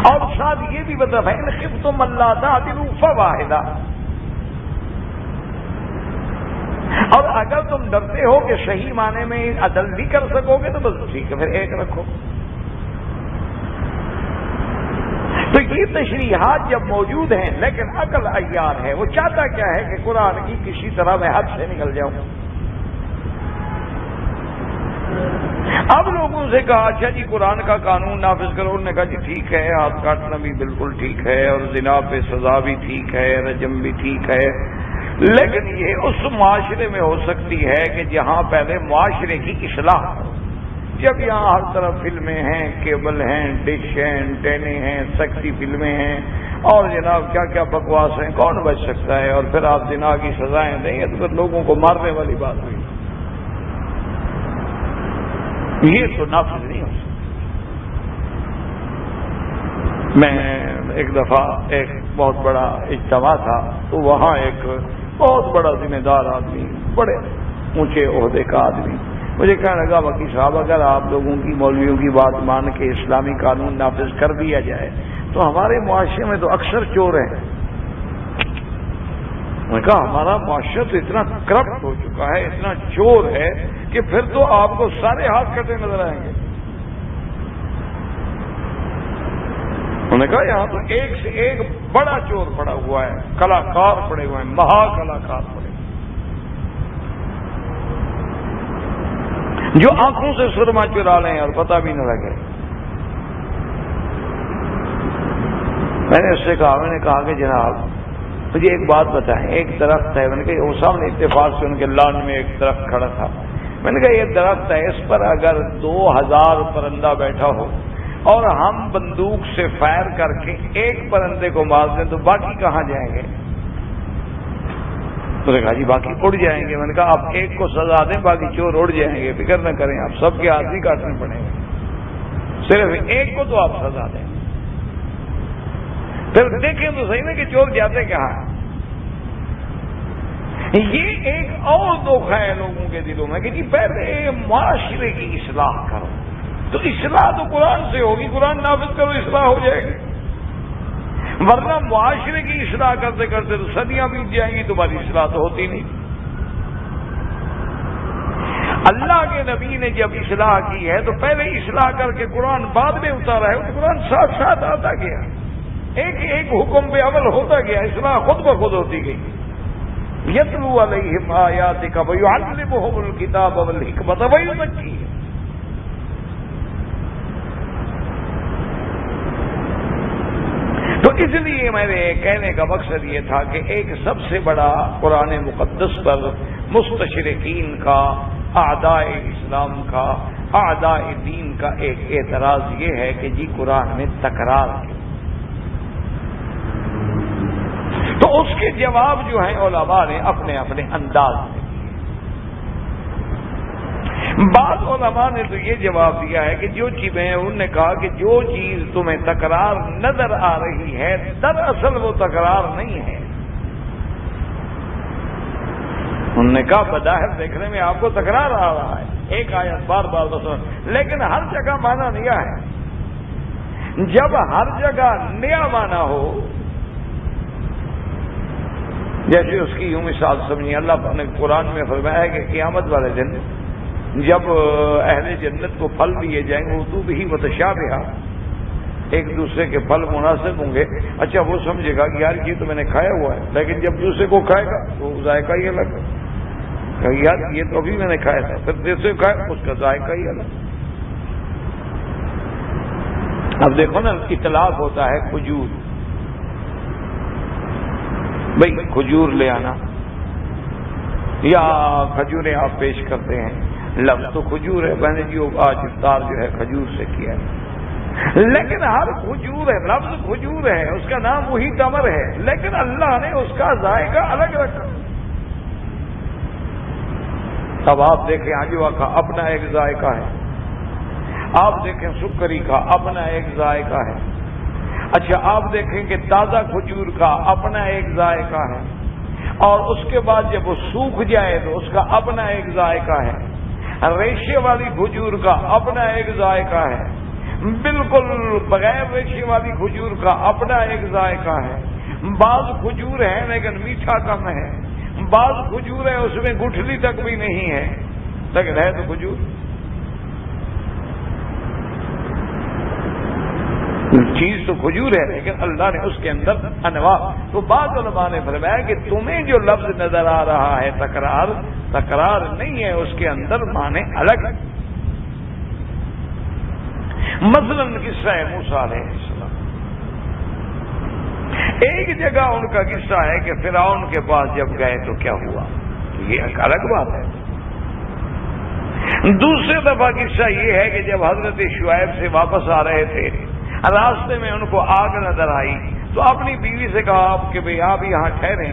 اور ساتھ یہ بھی بتا ہے ان خفتم اللہ تعدلوا فواحدہ، اور اگر تم ڈرتے ہو کہ صحیح معنی میں عدل نہیں کر سکو گے تو بس ٹھیک ہے پھر 1 رکھو۔ تو یہ تشریحات جب موجود ہیں، لیکن عقل عیار ہے، وہ چاہتا کیا ہے کہ قرآن کی کسی طرح میں حد سے نکل جاؤں۔ اب لوگوں سے کہا اچھا جی قرآن کا قانون نافذ کرو، انہوں نے کہا جی ٹھیک ہے، ہاتھ کاٹنا بھی بالکل ٹھیک ہے، اور زنا پہ سزا بھی ٹھیک ہے، رجم بھی ٹھیک ہے، لیکن یہ اس معاشرے میں ہو سکتی ہے کہ جہاں پہلے معاشرے کی اصلاح ہو۔ جب یہاں ہر طرف فلمیں ہیں، کیبل ہیں، ڈش ہیں، اینٹینے ہیں، سیکسی فلمیں ہیں، اور جناب کیا کیا بکواس ہیں، کون بچ سکتا ہے؟ اور پھر آپ زنا کی سزائیں دیں گے تو پھر لوگوں کو مارنے والی بات ہوئی، یہ تو نافذ نہیں ہو سکتا۔ میں ایک دفعہ ایک بہت بڑا اجتماع تھا، تو وہاں ایک بہت بڑا ذمہ دار آدمی، بڑے اونچے عہدے کا آدمی مجھے کہنے لگا وکیل صاحب اگر آپ لوگوں کی مولویوں کی بات مان کے اسلامی قانون نافذ کر دیا جائے تو ہمارے معاشرے میں تو اکثر چور ہیں۔ میں نے کہا ہمارا معاشرہ تو اتنا کرپٹ ہو چکا ہے، اتنا چور ہے کہ پھر تو آپ کو سارے ہاتھ کٹے نظر آئیں گے۔ انہوں نے کہا یہاں تو ایک سے ایک بڑا چور پڑا ہوا ہے، کلاکار پڑے ہوئے ہیں، مہا کلاکار پڑے، جو آنکھوں سے سرما چرا لیں اور پتہ بھی نہ لگے۔ میں نے اس سے کہا، میں نے کہا کہ جناب مجھے ایک بات بتائیں، ایک درخت ہے، میں نے کہا وہ سامنے اتفاق سے ان کے لان میں ایک درخت کھڑا تھا، میں نے کہا یہ درخت ہے، اس پر اگر 2000 پرندہ بیٹھا ہو اور ہم بندوق سے فائر کر کے ایک پرندے کو مار دیں تو باقی کہاں جائیں گے؟ تو نے کہا جی باقی اڑ جائیں گے. میں نے کہا آپ ایک کو سزا دیں باقی چور اڑ جائیں گے, فکر نہ کریں, آپ سب کے ہاتھ ہی کاٹنے پڑیں گے, صرف ایک کو تو آپ سزا دیں. پھر دیکھیں تو صحیح نا کہ چور جاتے کہاں ہیں. یہ ایک اور دھوکہ ہے لوگوں کے دلوں میں کہ جی پہلے معاشرے کی اصلاح کرو. تو اصلاح تو قرآن سے ہوگی, قرآن نافذ کرو اصلاح ہو جائے گی, ورنہ معاشرے کی اصلاح کرتے کرتے تو صدیاں بیت جائیں گی, تمہاری اصلاح تو ہوتی نہیں. اللہ کے نبی نے جب اصلاح کی ہے تو پہلے اصلاح کر کے قرآن بعد میں اتارا ہے. تو قرآن ساتھ ساتھ آتا گیا, ایک ایک حکم پہ عمل ہوتا گیا, اصلاح خود بخود ہوتی گئی. یتلو علیہم آیاتک ویعلمہم الکتاب والحکمۃ ویزکیہم. تو اس لیے میرے کہنے کا مقصد یہ تھا کہ ایک سب سے بڑا قرآن مقدس پر مستشرقین کا, اعداء اسلام کا, اعداء دین کا ایک اعتراض یہ ہے کہ جی قرآن میں تکرار ہے. تو اس کے جواب جو ہیں علماء نے اپنے اپنے انداز میں دیے. بعض علماء نے تو یہ جواب دیا ہے کہ جو چیزیں انہوں نے کہا کہ جو چیز تمہیں تکرار نظر آ رہی ہے دراصل وہ تکرار نہیں ہے. انہوں نے کہا بظاہر دیکھنے میں آپ کو تکرار آ رہا ہے, ایک آیت بار بار بسن, لیکن ہر جگہ معنی نیا ہے. جب ہر جگہ نیا معنی ہو, جیسے اس کی یوں مثال سمجھیے, اللہ نے قرآن میں فرمایا کہ قیامت والے دن جب اہل جنت کو پھل دیے جائیں گے تو بھی متشابہہ, ایک دوسرے کے پھل مناسب ہوں گے. اچھا وہ سمجھے گا کہ یار یہ تو میں نے کھایا ہوا ہے, لیکن جب دوسرے کو کھائے گا تو ذائقہ ہی الگ ہے. یار یہ تو ابھی میں نے کھایا تھا, پھر دوسرے کو کھایا اس کا ذائقہ ہی الگ. اب دیکھو نا, اطلاق ہوتا ہے کھجور, بھئی کھجور لے آنا یا کھجوریں آپ پیش کرتے ہیں, لفظ تو کھجور ہے, میں نے جو آج افطار جو ہے کھجور سے کیا ہے, لیکن ہر کھجور ہے, لفظ کھجور ہے, اس کا نام وہی تمر ہے, لیکن اللہ نے اس کا ذائقہ الگ رکھا. اب آپ دیکھیں آجوا کا اپنا ایک ذائقہ ہے, آپ دیکھیں سکری کا اپنا ایک ذائقہ ہے. اچھا آپ دیکھیں کہ تازہ کھجور کا اپنا ایک ذائقہ ہے, اور اس کے بعد جب وہ سوکھ جائے تو اس کا اپنا ایک ذائقہ ہے. ریشے والی کھجور کا اپنا ایک ذائقہ ہے, بالکل بغیر ریشے والی کھجور کا اپنا ایک ذائقہ ہے. بعض کھجور ہے لیکن میٹھا کم ہے, بعض کھجور ہے اس میں گٹھلی تک بھی نہیں ہے, لیکن ہے تو کھجور. چیز تو کھجور ہے لیکن اللہ نے اس کے اندر انواع. تو بعض علماء نے فرمایا کہ تمہیں جو لفظ نظر آ رہا ہے تکرار, تکرار نہیں ہے, اس کے اندر معنی الگ ہے. مثلا قصہ ہے موسیٰ علیہ السلام, ایک جگہ ان کا قصہ ہے کہ فرعون کے پاس جب گئے تو کیا ہوا, یہ ایک الگ بات ہے. دوسری دفعہ قصہ یہ ہے کہ جب حضرت شعیب سے واپس آ رہے تھے, راستے میں ان کو آگ نظر آئی تو اپنی بیوی سے کہا کہ بھئی آپ یہاں ٹھہریں,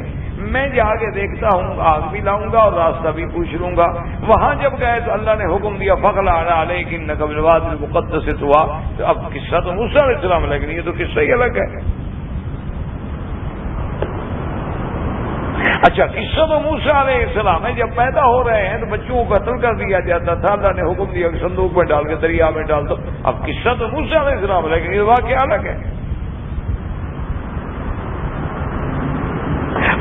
میں جا کے دیکھتا ہوں, آگ بھی لاؤں گا اور راستہ بھی پوچھ لوں گا. وہاں جب گئے تو اللہ نے حکم دیا فَخْلَعْ عَلَيْكَ إِنَّكَ بِالْوَادِ الْمُقَدَّسِ طُوًى. تو اب قصہ تو موسیٰ علیہ السلام, لیکن یہ تو قصہ ہی الگ ہے. اچھا قصہ تو موسیٰ علیہ السلام ہے, جب پیدا ہو رہے ہیں تو بچوں کو قتل کر دیا جاتا تھا, اللہ نے حکم دیا کہ صندوق میں ڈال کے دریا میں ڈال دو. اب قصہ تو موسیٰ علیہ السلام, لیکن یہ واقعہ الگ ہے.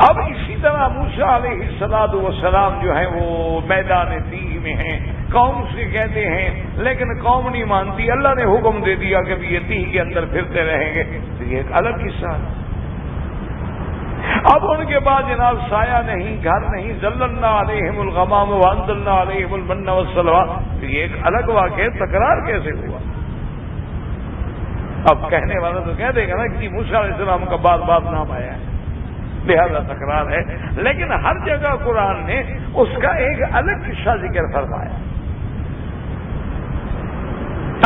اب اسی طرح موسیٰ علیہ السلام جو ہیں وہ میدان تیہ میں ہیں, قوم سے کہتے ہیں لیکن قوم نہیں مانتی. اللہ نے حکم دے دیا کہ یہ تیہ کے اندر پھرتے رہیں گے, تو یہ ایک الگ قصہ ہے. اب ان کے بعد جناب سایہ نہیں, گھر نہیں, ظللنا علیہم الغمام وانزلنا علیہم المن والسلویٰ, تو یہ ایک الگ واقعہ, تکرار کیسے ہوا؟ اب کہنے والا تو کہہ دے گا نا کہ موسیٰ علیہ السلام کا بار بار نام آیا ہے لہذا تکرار ہے, لیکن ہر جگہ قرآن نے اس کا ایک الگ قصہ ذکر فرمایا,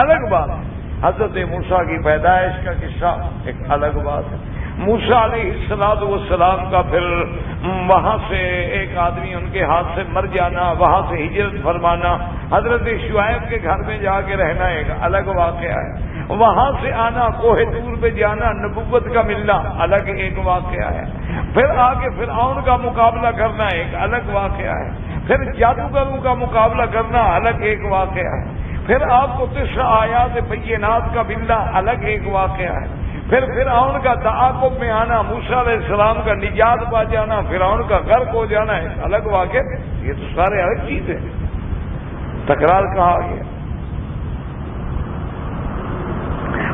الگ بات. حضرت موسیٰ کی پیدائش کا قصہ ایک الگ بات ہے. موسیٰ علیہ السلام کا پھر وہاں سے ایک آدمی ان کے ہاتھ سے مر جانا، وہاں سے ہجرت فرمانا، حضرت شعیب کے گھر میں جا کے رہنا ایک الگ واقعہ ہے. وہاں سے آنا، کوہ طور پہ جانا، نبوت کا ملنا الگ ایک واقعہ ہے. پھر آگے فرعون کا مقابلہ کرنا ایک الگ واقعہ ہے. پھر جادوگروں کا مقابلہ کرنا الگ ایک واقعہ ہے. پھر آپ کو 9 آیات بینات کا ملنا الگ ایک واقعہ ہے. پھر فرعون کا تعاقب میں آنا، موسیٰ علیہ السلام کا نجات پا جانا، فرعون کا غرق ہو جانا ایک الگ واقعہ. یہ تو سارے الگ چیز ہے. تکرار کہاں آ گیا؟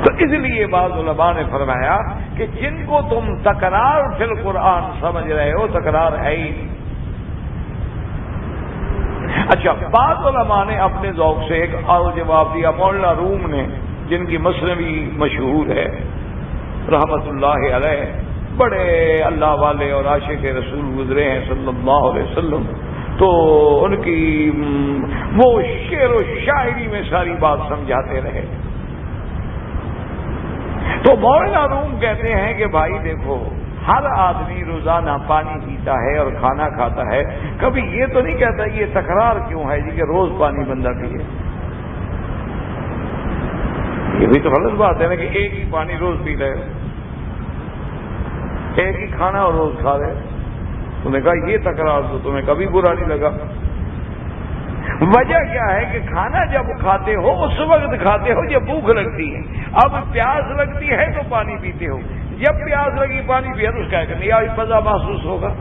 تو اس لیے بعض علماء نے فرمایا کہ جن کو تم تکرار فی القرآن سمجھ رہے ہو، تکرار ہے ہی نہیں. اچھا، بعض علماء نے اپنے ذوق سے ایک اور جواب دیا. مولانا روم نے، جن کی مثنوی مشہور ہے رحمت اللہ علیہ، بڑے اللہ والے اور عاشق رسول گزرے ہیں صلی اللہ علیہ وسلم، تو ان کی وہ شعر و شاعری میں ساری بات سمجھاتے رہے. تو مولانا روم کہتے ہیں کہ بھائی دیکھو، ہر آدمی روزانہ پانی پیتا ہے اور کھانا کھاتا ہے، کبھی یہ تو نہیں کہتا یہ تکرار کیوں ہے جی کہ روز پانی بندہ پیے. یہ بھی تو غلط بات ہے نا کہ ایک ہی پانی روز پی رہے، ایک ہی کھانا اور روز کھا رہے. تو نے کہا یہ تکرار تو تمہیں کبھی برا نہیں لگا. وجہ کیا ہے کہ کھانا جب کھاتے ہو اس وقت کھاتے ہو جب بھوک لگتی ہے. اب پیاس لگتی ہے تو پانی پیتے ہو. جب پیاس لگی پانی پیا تو اس کا ایک نیا مزہ محسوس ہوگا.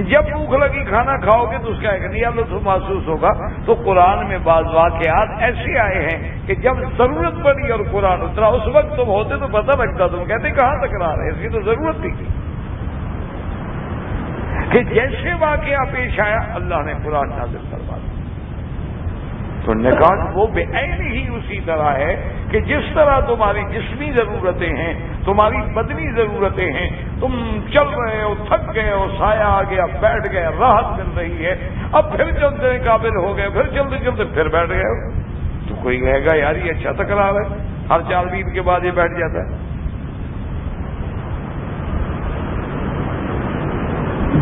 جب بھوک لگی کھانا کھاؤ گے تو اس کا ایک نیا لطف محسوس ہوگا. تو قرآن میں بعض واقعات ایسے آئے ہیں کہ جب ضرورت پڑی اور قرآن اترا اس وقت تم ہوتے تو پتہ لگتا، تم کہتے کہاں تکرار ہے، اس کی تو ضرورت تھی کہ جیسے واقعہ پیش آیا اللہ نے قرآن نازل کروا دیا. تو نے کہا کہ وہ بے عین ہی اسی طرح ہے کہ جس طرح تمہاری جسمی ضرورتیں ہیں، تمہاری بدنی ضرورتیں ہیں، تم چل رہے ہو، تھک گئے ہو، سایہ آ گیا، بیٹھ گئے، راحت مل رہی ہے، اب پھر چلنے قابل ہو گئے، پھر چلتے چلتے پھر بیٹھ گئے ہو. تو کوئی کہے گا یار یہ اچھا تکرار ہے، ہر 4 دن کے بعد یہ بیٹھ جاتا ہے.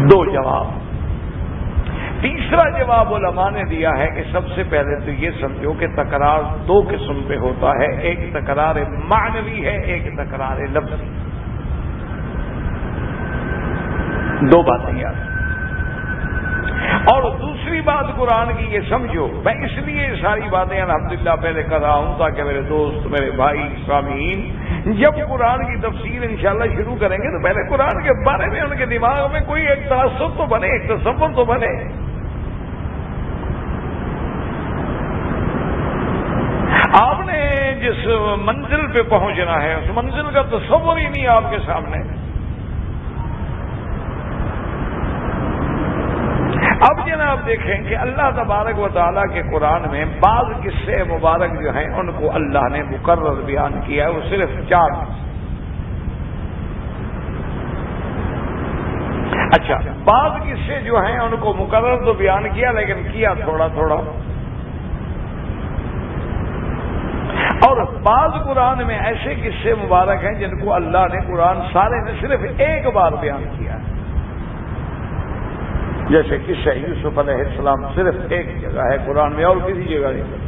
2 جواب. تیسرا جواب علماء نے دیا ہے کہ سب سے پہلے تو یہ سمجھو کہ تکرار 2 قسم پہ ہوتا ہے. ایک تکرار معنوی ہے، ایک تکرار لفظی. 2 باتیں یاد. اور دوسری بات قرآن کی یہ سمجھو، میں اس لیے ساری باتیں الحمدللہ پہلے کر رہا ہوں تاکہ میرے دوست، میرے بھائی سامعین جب قرآن کی تفسیر انشاءاللہ شروع کریں گے تو پہلے قرآن کے بارے میں ان کے دماغ میں کوئی ایک تعصب تو بنے، ایک تصور تو بنے. آپ نے جس منزل پہ پہنچنا ہے اس منزل کا تصور ہی نہیں آپ کے سامنے. اب جناب دیکھیں کہ اللہ تبارک و تعالیٰ کے قرآن میں بعض قصے مبارک جو ہیں ان کو اللہ نے مقرر بیان کیا ہے، وہ صرف 4. اچھا، بعض قصے جو ہیں ان کو مقرر تو بیان کیا لیکن کیا تھوڑا تھوڑا. اور بعض قرآن میں ایسے قصے مبارک ہیں جن کو اللہ نے قرآن سارے میں صرف ایک بار بیان کیا ہے. جیسے قصہ یوسف علیہ السلام صرف ایک جگہ ہے قرآن میں اور کسی جگہ نہیں.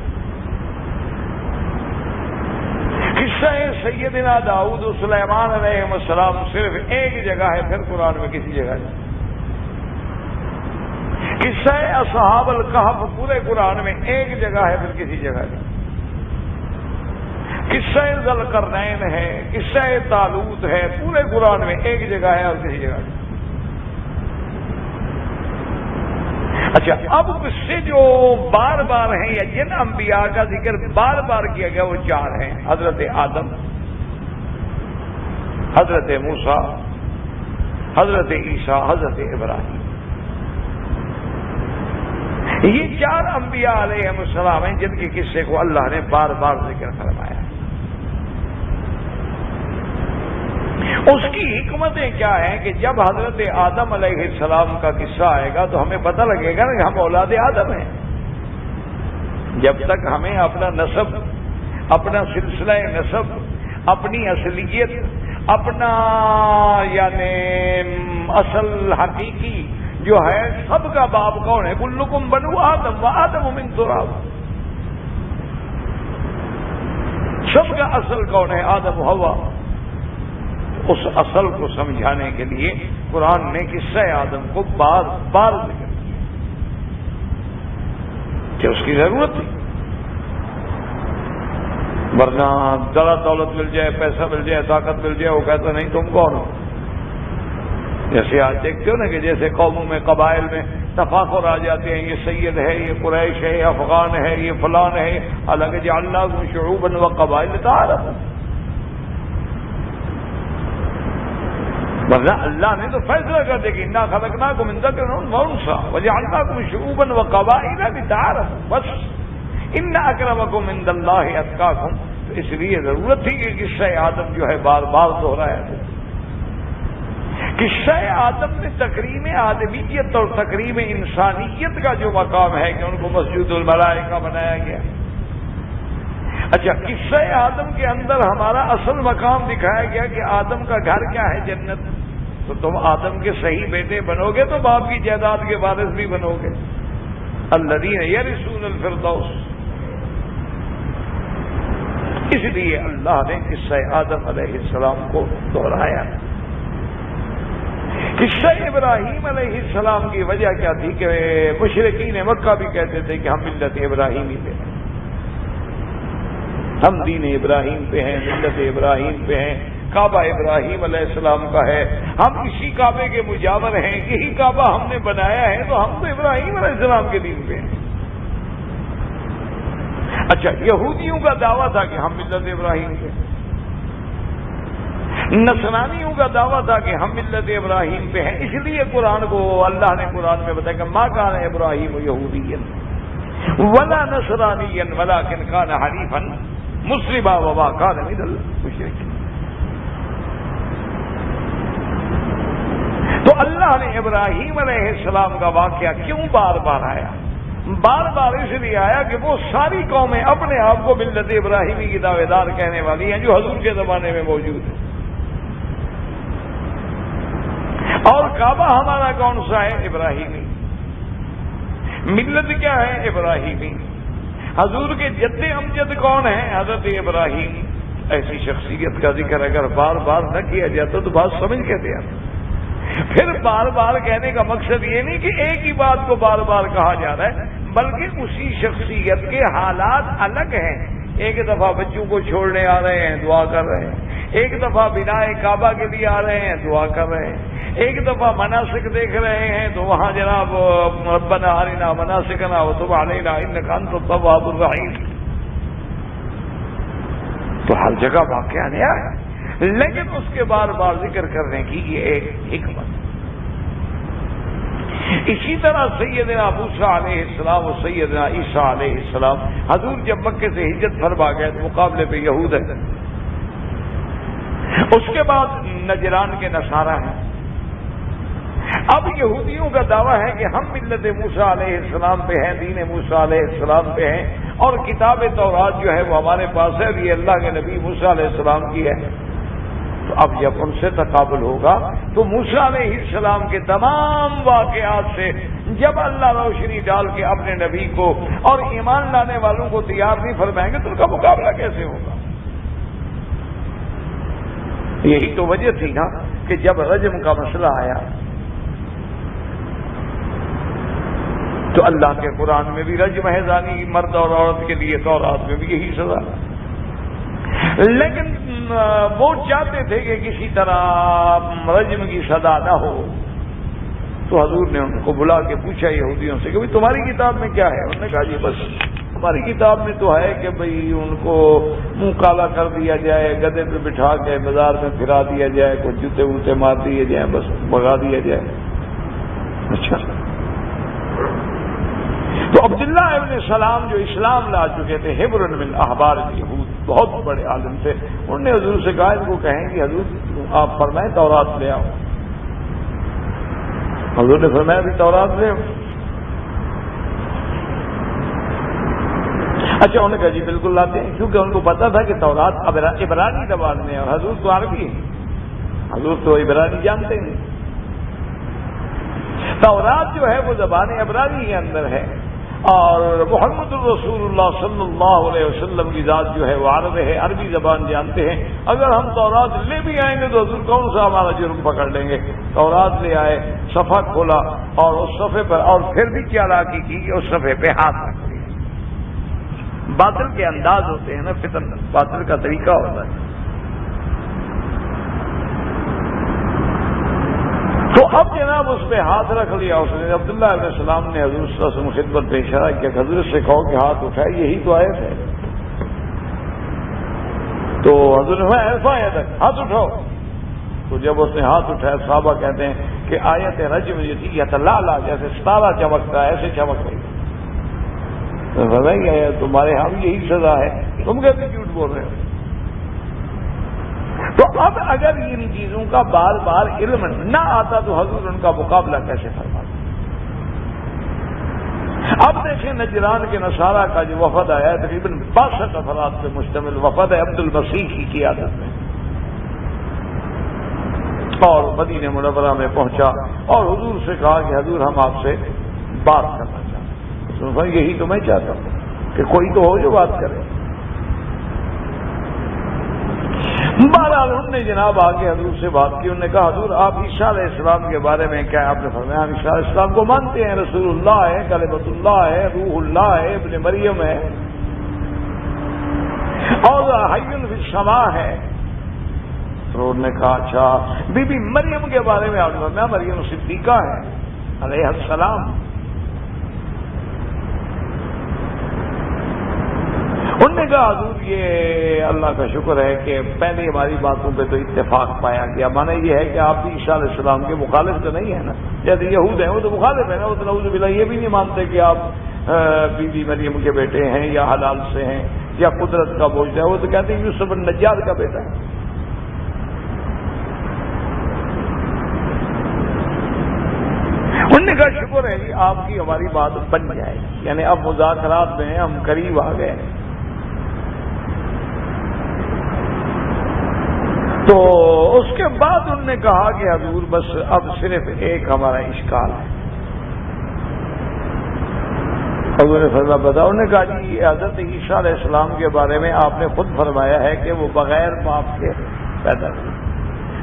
قصہ سیدنا داؤد و سلیمان علیہ السلام صرف ایک جگہ ہے، پھر قرآن میں کسی جگہ نہیں. قصہ اصحاب الکہف پورے قرآن میں ایک جگہ ہے، پھر کسی جگہ نہیں. قصہ ذوالقرنین ہے، قصہ طالوت ہے، پورے قرآن میں ایک جگہ ہے اور کسی جگہ نہیں. اچھا، اب قصے جو بار بار ہیں یا جن انبیاء کا ذکر بار بار کیا گیا وہ 4 ہیں. حضرت آدم، حضرت موسیٰ، حضرت عیسیٰ، حضرت ابراہیم. یہ 4 انبیاء علیہ السلام ہیں جن کے قصے کو اللہ نے بار بار ذکر فرمایا. اس کی حکمتیں کیا ہیں کہ جب حضرت آدم علیہ السلام کا قصہ آئے گا تو ہمیں پتہ لگے گا کہ ہم اولاد آدم ہیں. جب تک ہمیں اپنا نسب اپنا سلسلہ نسب، اپنی اصلیت، اپنا یعنی اصل حقیقی جو ہے، سب کا باپ کون ہے؟ کلکم بنو آدم و آدم من تراب، سب کا اصل کون ہے؟ آدم و حوا۔ اس اصل کو سمجھانے کے لیے قرآن نے قصہ آدم کو بار بار ذکر کیا کہ اس کی ضرورت تھی، ورنہ ذرا دولت مل جائے، پیسہ مل جائے، طاقت مل جائے، وہ کہتا نہیں تم کون ہو۔ جیسے آج دیکھتے ہو نا کہ جیسے قوموں میں، قبائل میں تفاخر آ جاتے ہیں، یہ سید ہے، یہ قریش ہے، یہ افغان ہے، یہ فلان ہے، حالانکہ جعلناکم شعوبا وقبائل لتعارفوا، ورنہ اللہ نے تو فیصلہ کر دیا کہ انا خلقناکم من ذکر و انثی وجعلناکم شعوبا وقبائل لتعارفوا، بس ان اکرمکم عند اللہ اتقاکم۔ تو اس لیے ضرورت تھی کہ قصہ آدم جو ہے بار بار دہرایا جائے۔ قصہ آدم میں تکریم آدمیت اور تکریم انسانیت کا جو مقام ہے کہ ان کو مسجود الملائکہ بنایا گیا۔ اچھا، قصہ آدم کے اندر ہمارا اصل مقام دکھایا گیا کہ آدم کا گھر کیا ہے؟ جنت۔ تو تم آدم کے صحیح بیٹے بنو گے تو باپ کی جائیداد کے وارث بھی بنو گے، الذین یرثون الفردوس۔ اس لیے اللہ نے قصہ آدم علیہ السلام کو دہرایا۔ قصہ ابراہیم علیہ السلام کی وجہ کیا تھی کہ مشرکین مکہ بھی کہتے تھے کہ ہم ملت ابراہیمی پہ ہیں، ہم دین ابراہیم پہ ہیں، ملت ابراہیم پہ ہیں، کعبہ ابراہیم علیہ السلام کا ہے، ہم اسی کعبے کے مجاور ہیں، یہی کعبہ ہم نے بنایا ہے، تو ہم تو ابراہیم علیہ السلام کے دین پہ ہیں۔ اچھا، یہودیوں کا دعویٰ تھا کہ ہم ملت ابراہیم پہ ہیں، نصرانیوں کا دعویٰ تھا کہ ہم ملت ابراہیم پہ ہیں۔ اس لیے قرآن کو اللہ نے قرآن میں بتایا کہ ما کان ابراہیم یہودیا ولا نصرانیا ولکن کان حنیفا مسلما وما کان من المشرکین۔ تو اللہ نے ابراہیم علیہ السلام کا واقعہ کیوں بار بار آیا؟ بار بار اس لیے آیا کہ وہ ساری قومیں اپنے آپ کو ملت ابراہیمی کی دعوے دار کہنے والی ہیں جو حضور کے زمانے میں موجود ہیں۔ اور کعبہ ہمارا کون سا ہے؟ ابراہیمی۔ ملت کیا ہے؟ ابراہیمی۔ حضور کے جد امجد کون ہیں؟ حضرت ابراہیم۔ ایسی شخصیت کا ذکر اگر بار بار نہ کیا جاتا تو بات سمجھ کیسے آتی؟ پھر بار بار کہنے کا مقصد یہ نہیں کہ ایک ہی بات کو بار بار کہا جا رہا ہے، بلکہ اسی شخصیت کے حالات الگ ہیں۔ ایک دفعہ بچوں کو چھوڑنے آ رہے ہیں، دعا کر رہے ہیں، ایک دفعہ بناء کعبہ کے لیے آ رہے ہیں، دعا کر رہے ہیں، ایک دفعہ مناسک دیکھ رہے ہیں تو وہاں جناب ربنا ارنا مناسکنا وتب علینا انک انت التواب الرحیم۔ تو ہر جگہ واقعہ نیا ہے، لیکن اس کے بار بار ذکر کرنے کی یہ ایک حکمت۔ اسی طرح سیدنا موسیٰ علیہ السلام و سیدنا عیسیٰ علیہ السلام، حضور جب مکے سے ہجرت فرما گئے تو مقابلے پہ یہود ہے، اس کے بعد نجران کے نصارہ ہیں۔ اب یہودیوں کا دعویٰ ہے کہ ہم ملت موسیٰ علیہ السلام پہ ہیں، دین موسیٰ علیہ السلام پہ ہیں، اور کتاب تورات جو ہے وہ ہمارے پاس ہے، یہ اللہ کے نبی موسیٰ علیہ السلام کی ہے۔ تو اب جب ان سے تقابل ہوگا تو موسیٰ علیہ السلام کے تمام واقعات سے جب اللہ روشنی ڈال کے اپنے نبی کو اور ایمان لانے والوں کو تیار نہیں فرمائیں گے تو ان کا مقابلہ کیسے ہوگا؟ یہی تو وجہ تھی نا کہ جب رجم کا مسئلہ آیا تو اللہ کے قرآن میں بھی رجم ہے زانی مرد اور عورت کے لیے، تورات میں بھی یہی سزا، لیکن وہ چاہتے تھے کہ کسی طرح رجم کی سزا نہ ہو، تو حضور نے ان کو بلا کے پوچھا یہودیوں سے کہ بھئی تمہاری کتاب میں کیا ہے؟ انہوں نے کہا جی بس ہماری کتاب میں تو ہے کہ بھئی ان کو منہ کالا کر دیا جائے، گدے پہ بٹھا کے بازار میں پھرا دیا جائے، کوئی جوتے ووتے مار دیے جائیں، بس بھگا دیا جائے۔ اچھا، تو عبداللہ ابن سلام جو اسلام لا چکے تھے، حبر من احبار الیہود، بہت بڑے عالم تھے، انہوں نے حضور سے کہا ان کو کہیں کہ حضور آپ فرمائیں تورات لے آؤ۔ حضور نے فرمایا بھی تورات لے آؤ۔ اچھا، انہوں نے کہا جی بالکل لاتے ہیں، کیونکہ ان کو پتا تھا کہ تورات عبرانی زبان میں ہے اور حضور تو عربی ہے، حضور تو عبرانی جانتے ہیں۔ تورات جو ہے وہ زبان عبرانی کے اندر ہے، اور محمد الرسول اللہ صلی اللہ علیہ وسلم کی ذات جو ہے وہ عرب ہے، عربی زبان جانتے ہیں۔ اگر ہم تورات لے بھی آئیں گے تو حضور کون سا ہمارا جرم پکڑ لیں گے؟ تورات لے آئے، صفحہ کھولا اور اس صفحے پر، اور پھر بھی کیا راکی کی کہ اس صفحے پہ ہاتھ رکھ دیا۔ باطل کے انداز ہوتے ہیں نا، فتن باطل کا طریقہ ہوتا ہے۔ تو اب جناب اس پہ ہاتھ رکھ لیا اس نے۔ عبداللہ علیہ السلام نے حضور صلی اللہ علیہ وسلم خدمت پہ اشارہ کیا کہ حضور سے کہو کہ ہاتھ اٹھائے، یہی تو آیت ہے۔ تو حضور نے ایسا آیت ہے، ہاتھ اٹھاؤ۔ تو جب اس نے ہاتھ اٹھایا، صحابہ کہتے ہیں کہ آیت رجم یہ تھی، یتلالا، جیسے ستارہ چمکتا ہے ایسے چمک رہی۔ تمہارے ہاں بھی یہی سزا ہے، تم کیسے جھوٹ بول رہے ہو؟ تو اب اگر ان چیزوں کا بار بار علم نہ آتا تو حضور ان کا مقابلہ کیسے فرماتے؟ اب دیکھیں نجران کے نصارہ کا جو وفد آیا ہے، تقریباً 62 افراد پہ مشتمل وفد ہے، عبد المسیح کی قیادت میں، اور مدینہ منورہ میں پہنچا اور حضور سے کہا کہ حضور ہم آپ سے بات کرنا چاہتے ہیں۔ یہی تو میں چاہتا ہوں کہ کوئی تو ہو جو بات کرے۔ بہرحال انہوں نے جناب آگے حضور سے بات کی۔ انہوں نے کہا حضور آپ عیسیٰ علیہ السلام کے بارے میں کیا آپ نے فرمایا؟ ہم عیسیٰ علیہ السلام کو مانتے ہیں، رسول اللہ ہے، کلمۃ اللہ ہے، روح اللہ ہے، ابن مریم ہے، اور حی فی السماء ہے۔ تو انہوں نے کہا اچھا بی بی مریم کے بارے میں آپ نے فرمایا مریم صدیقہ ہے علیہ السلام۔ انہوں نے کہا حضور یہ اللہ کا شکر ہے کہ پہلے ہماری باتوں پہ تو اتفاق پایا گیا، مانا یہ ہے کہ آپ بھی عیسیٰ علیہ السلام کے مخالف تو نہیں ہے نا، جیسے یہود ہیں وہ تو مخالف ہے نا، وہ تو نعوذ باللہ یہ بھی نہیں مانتے کہ آپ بی بی مریم کے بیٹے ہیں یا حلال سے ہیں یا قدرت کا بوجھ ہے، وہ تو کہتے ہیں یوسف النجار کا بیٹا ہے۔ انہوں نے کہا شکر ہے جی آپ کی ہماری بات بن جائے گی، یعنی اب مذاکرات میں ہم قریب آ گئے۔ تو اس کے بعد انہوں نے کہا کہ حضور بس اب صرف ایک ہمارا اشکال ہے۔ حضور نے فرمایا بتاؤ۔ انہوں نے کہا جی حضرت عیسیٰ علیہ السلام کے بارے میں آپ نے خود فرمایا ہے کہ وہ بغیر باپ کے پیدا ہوئے،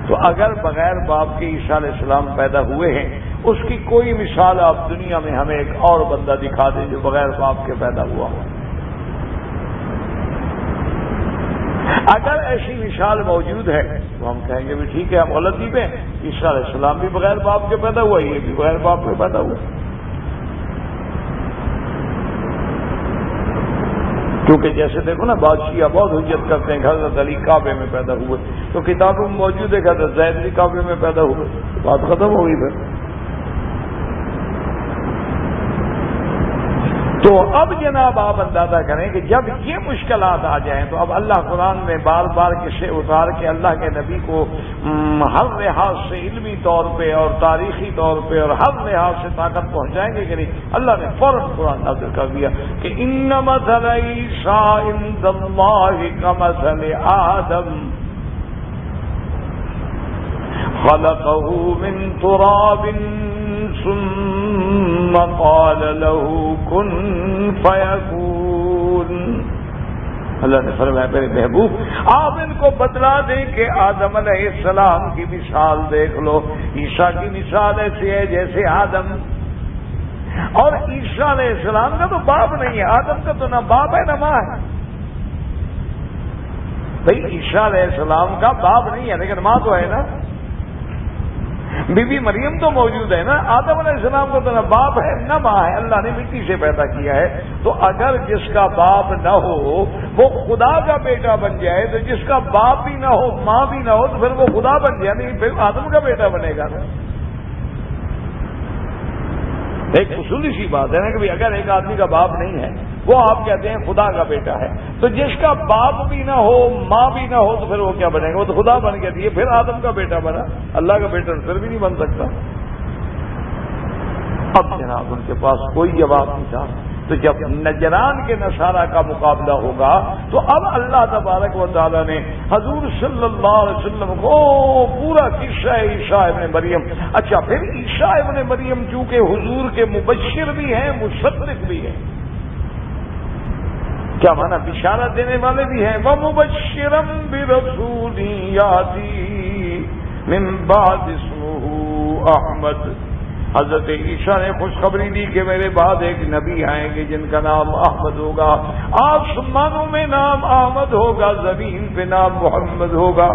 تو اگر بغیر باپ کے عیسیٰ علیہ السلام پیدا ہوئے ہیں، اس کی کوئی مثال آپ دنیا میں ہمیں ایک اور بندہ دکھا دیں جو بغیر باپ کے پیدا ہوا ہو۔ اگر ایسی مثال موجود ہے تو ہم کہیں گے بھی ٹھیک ہے، ہم غلطی پہ، عیسیٰ علیہ السلام بھی بغیر باپ کے پیدا ہوا، یہ بھی بغیر باپ کے پیدا ہوا، کیونکہ جیسے دیکھو نا بادشاہ بہت حجت کرتے ہیں کہ حضرت علی کعبے میں پیدا ہوئے، تو کتابوں میں موجود ہے کہ حضرت زید بھی کعبے میں پیدا ہوئے، بات ختم ہو گئی پھر۔ تو اب جناب آپ اندازہ کریں کہ جب یہ مشکلات آ جائیں تو اب اللہ قرآن میں بار بار قصے اتار کے اللہ کے نبی کو ہر لحاظ سے علمی طور پہ اور تاریخی طور پہ اور ہر لحاظ سے طاقت پہنچائیں گے کہ نہیں، اللہ نے فوراً قرآن نازل کر دیا کہ ان مثل عیسیٰ عند اللہ کمثل آدم خلقه من تراب ثم قال له كن فيكون۔ اللہ نے فرمایا میرے محبوب آپ ان کو بتلا دیں کہ آدم علیہ السلام کی مثال دیکھ لو، عیسیٰ کی مثال ایسی ہے جیسے آدم، اور عیسیٰ علیہ السلام کا تو باپ نہیں ہے، آدم کا تو نہ باپ ہے نہ ماں ہے۔ بھائی عیسیٰ علیہ السلام کا باپ نہیں ہے لیکن ماں تو ہے نا، بی بی مریم تو موجود ہے نا، آدم علیہ السلام کو تو نہ باپ ہے نہ ماں ہے، اللہ نے مٹی سے پیدا کیا ہے۔ تو اگر جس کا باپ نہ ہو وہ خدا کا بیٹا بن جائے، تو جس کا باپ بھی نہ ہو ماں بھی نہ ہو تو پھر وہ خدا بن جائے، نہیں پھر آدم کا بیٹا بنے گا نا۔ ایک اصولی سی بات ہے نا کہ اگر ایک آدمی کا باپ نہیں ہے وہ آپ کہتے ہیں خدا کا بیٹا ہے، تو جس کا باپ بھی نہ ہو ماں بھی نہ ہو تو پھر وہ کیا بنے گا؟ وہ تو خدا بن گیا، یہ پھر آدم کا بیٹا بنا، اللہ کا بیٹا پھر بھی نہیں بن سکتا۔ اب جناب ان کے پاس کوئی جواب نہیں تھا، تو جب نجران کے نصارہ کا مقابلہ ہوگا تو اب اللہ تبارک و تعالیٰ نے حضور صلی اللہ علیہ وسلم کو پورا قصہ عیسیٰ ابن مریم، اچھا پھر عیسیٰ ابن مریم چونکہ حضور کے مبشر بھی ہیں مصدق بھی ہیں، کیا مانا بشارت دینے والے بھی ہیں، وَمُبَشِّرًا بِرَسُولٍ يَأْتِي مِن بَعْدِ اسْمُهُ احمد، حضرت عیسیٰ نے خوشخبری دی کہ میرے بعد ایک نبی آئیں گے جن کا نام احمد ہوگا، آسمانوں میں نام احمد ہوگا، زمین پہ نام محمد ہوگا۔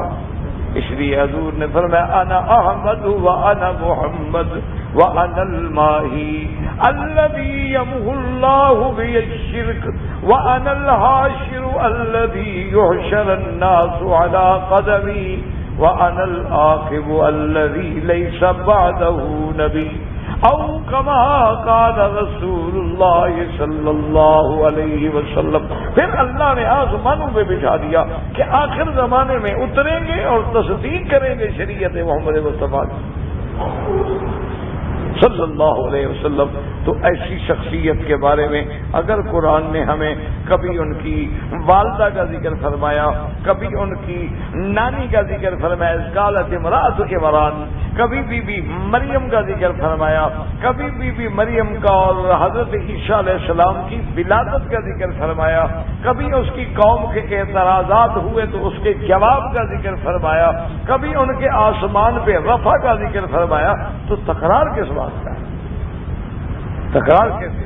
اس لیے حضور نے فرمایا انا احمد وانا محمد وانا الماہی الذی یمحو اللہ بی الشرک وانا الحاشر الذی یحشر الناس علی قدمی وَأَنَا الْعَاقِبُ الَّذِي لَيْسَ بَعْدَهُ نَبِيٌّ او کما قال رسول اللہ صلی اللہ علیہ وسلم۔ پھر اللہ نے آسمانوں پہ بٹھا دیا کہ آخر زمانے میں اتریں گے اور تصدیق کریں گے شریعت محمد مصطفیٰ صلی اللہ علیہ وسلم۔ تو ایسی شخصیت کے بارے میں اگر قرآن نے ہمیں کبھی ان کی والدہ کا ذکر فرمایا، کبھی ان کی نانی کا ذکر فرمایا، قالت امرأۃ عمران، کبھی بی بی مریم کا ذکر فرمایا، کبھی بی بی مریم کا اور حضرت عیسیٰ علیہ السلام کی ولادت کا ذکر فرمایا، کبھی اس کی قوم کے اعتراضات ہوئے تو اس کے جواب کا ذکر فرمایا، کبھی ان کے آسمان پہ رفع کا ذکر فرمایا، تو تکرار کس بات کا ہے؟ تکرار کیسے؟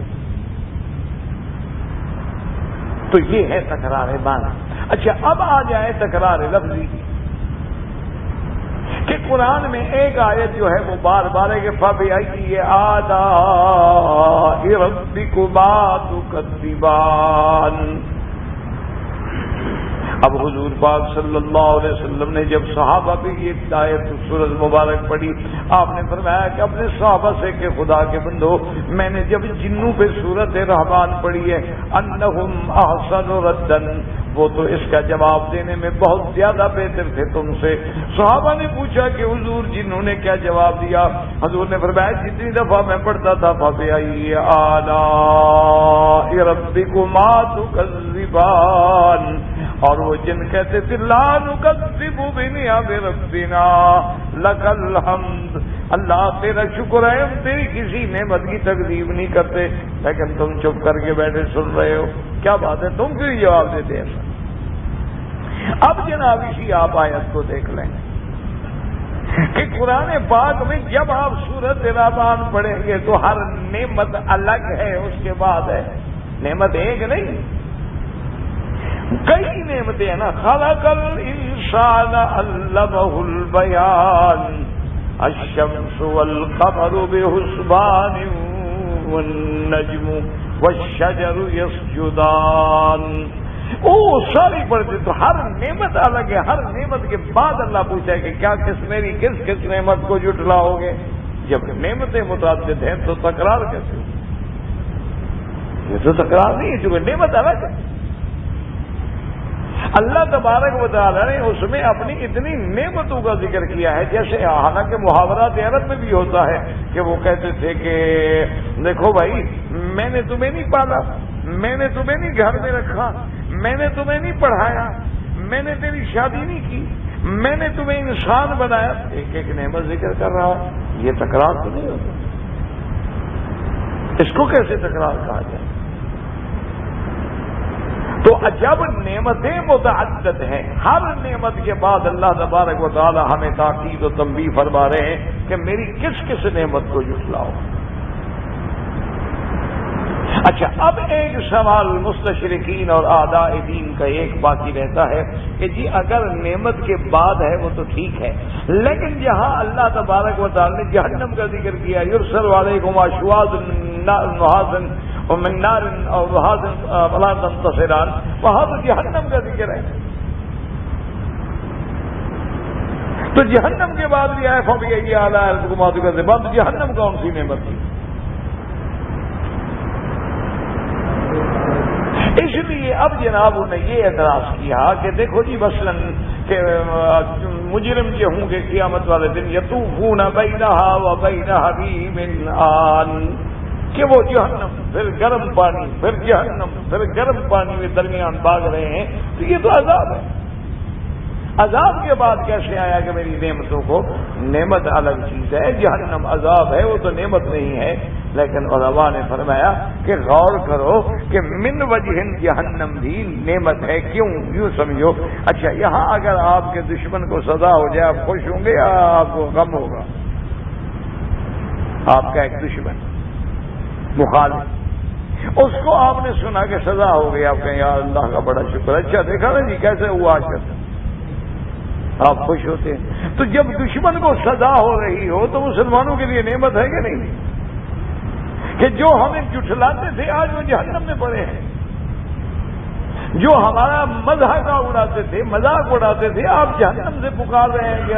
تو یہ ہے تکرار معنی۔ اچھا اب آ جائے تکرار لفظی کہ قرآن میں ایک آیت جو ہے وہ بار بار ہے کہ فَبِأَيِّ آلَاءِ رَبِّكُمَا تُكَذِّبَانِ۔ اب حضور پاک صلی اللہ علیہ وسلم نے جب صحابہ پہ یہ آیت سورۃ مبارک پڑھی، آپ نے فرمایا کہ اپنے صحابہ سے کہ خدا کے بندو، میں نے جب جنوں پہ سورۃ رحمان پڑھی ہے انہم احسن ردن، وہ تو اس کا جواب دینے میں بہت زیادہ بہتر تھے تم سے۔ صحابہ نے پوچھا کہ حضور جنہوں نے کیا جواب دیا؟ حضور نے فرمایا جتنی دفعہ میں پڑھتا تھا فَبِأَيِّ آلَاءِ رَبِّكُمَا تُكَذِّبَانِ، اور وہ جن کہتے تھے لا نکذب بنعم ربنا لک الحمد، اللہ تیرا شکر ہے ہم تیری کسی نعمت کی تکذیب نہیں کرتے، لیکن تم چپ کر کے بیٹھے سن رہے ہو، کیا بات ہے تم کیوں جواب دیتے ایسا؟ اب جناب اسی آپ آیت کو دیکھ لیں کہ قرآن پاک میں جب آپ سورۃ رحمان پڑھیں گے تو ہر نعمت الگ ہے، اس کے بعد ہے نعمت ایک نہیں، کئی نعمتیں ہیں نا۔ خلق الانسان علمہ البیان الشمس والقمر بحسبان والنجم والشجر یسجدان، او ساری پڑھتے تو ہر نعمت الگ ہے، ہر نعمت کے بعد اللہ پوچھتا ہے کہ کیا کس کس نعمت کو جھٹلاؤ گے؟ جب نعمتیں متعدد ہیں تو تکرار کیسے؟ یہ تو تکرار نہیں ہے چونکہ نعمت الگ ہے۔ اللہ تبارک و تعالیٰ نے اس میں اپنی اتنی نعمتوں کا ذکر کیا ہے، جیسے حالانکہ محاورات عرب میں بھی ہوتا ہے کہ وہ کہتے تھے کہ دیکھو بھائی میں نے تمہیں نہیں پالا، میں نے تمہیں نہیں گھر میں رکھا، میں نے تمہیں نہیں پڑھایا، میں نے تیری شادی نہیں کی، میں نے تمہیں انسان بنایا، ایک ایک نعمت ذکر کر رہا ہے، یہ تکرار تو نہیں ہوتا؟ اس کو کیسے تکرار کہا جائے؟ تو جب نعمتیں متعدد ہیں، ہر نعمت کے بعد اللہ تبارک و تعالی ہمیں تاکید و تنبیہ فرما رہے ہیں کہ میری کس کس نعمت کو جھٹلاؤ۔ اچھا اب ایک سوال مستشرقین اور اعداء دین کا ایک باقی رہتا ہے کہ جی اگر نعمت کے بعد ہے وہ تو ٹھیک ہے، لیکن جہاں اللہ تبارک و تعالی نے جہنم کا ذکر کیا یرسل علیکم اشواظ نحاس ومن نار اور ولا تنتصران، وہاں تو جہنم کا ذکر ہے، تو جہنم کے بعد بھی آئے فبأي آلاء ربكما تكذبان، جہنم کون سی نعمت تھی؟ اس لیے اب جناب نے یہ اعتراض کیا کہ دیکھو جی مثلاً کہ مجرم جو ہوں گے قیامت والے دن یطوفون بینہا وبین حمیم آن، کہ وہ جہنم پھر گرم پانی پھر جہنم پھر گرم پانی میں درمیان بھاگ رہے ہیں، تو یہ تو عذاب ہے۔ عذاب کے بعد کیسے آیا کہ میری نعمتوں کو؟ نعمت الگ چیز ہے، جہنم عذاب ہے، وہ تو نعمت نہیں ہے۔ لیکن علماء نے فرمایا کہ غور کرو کہ من وجہ جہنم بھی نعمت ہے۔ کیوں؟ یوں سمجھو، اچھا یہاں اگر آپ کے دشمن کو سزا ہو جائے آپ خوش ہوں گے یا آپ کو غم ہوگا؟ آپ کا ایک دشمن مخالف، اس کو آپ نے سنا کہ سزا ہو گئی، آپ کہیں یا اللہ کا بڑا شکر، اچھا دیکھا نا جی کیسے ہوا آج، آپ خوش ہوتے ہیں۔ تو جب دشمن کو سزا ہو رہی ہو تو مسلمانوں کے لیے نعمت ہے کہ نہیں؟ کہ جو ہمیں جھٹلاتے تھے آج وہ جہنم میں پڑے ہیں، جو ہمارا مذہب کا اڑاتے تھے، مذاق اڑاتے تھے، آپ جہنم سے پکار رہے ہیں کہ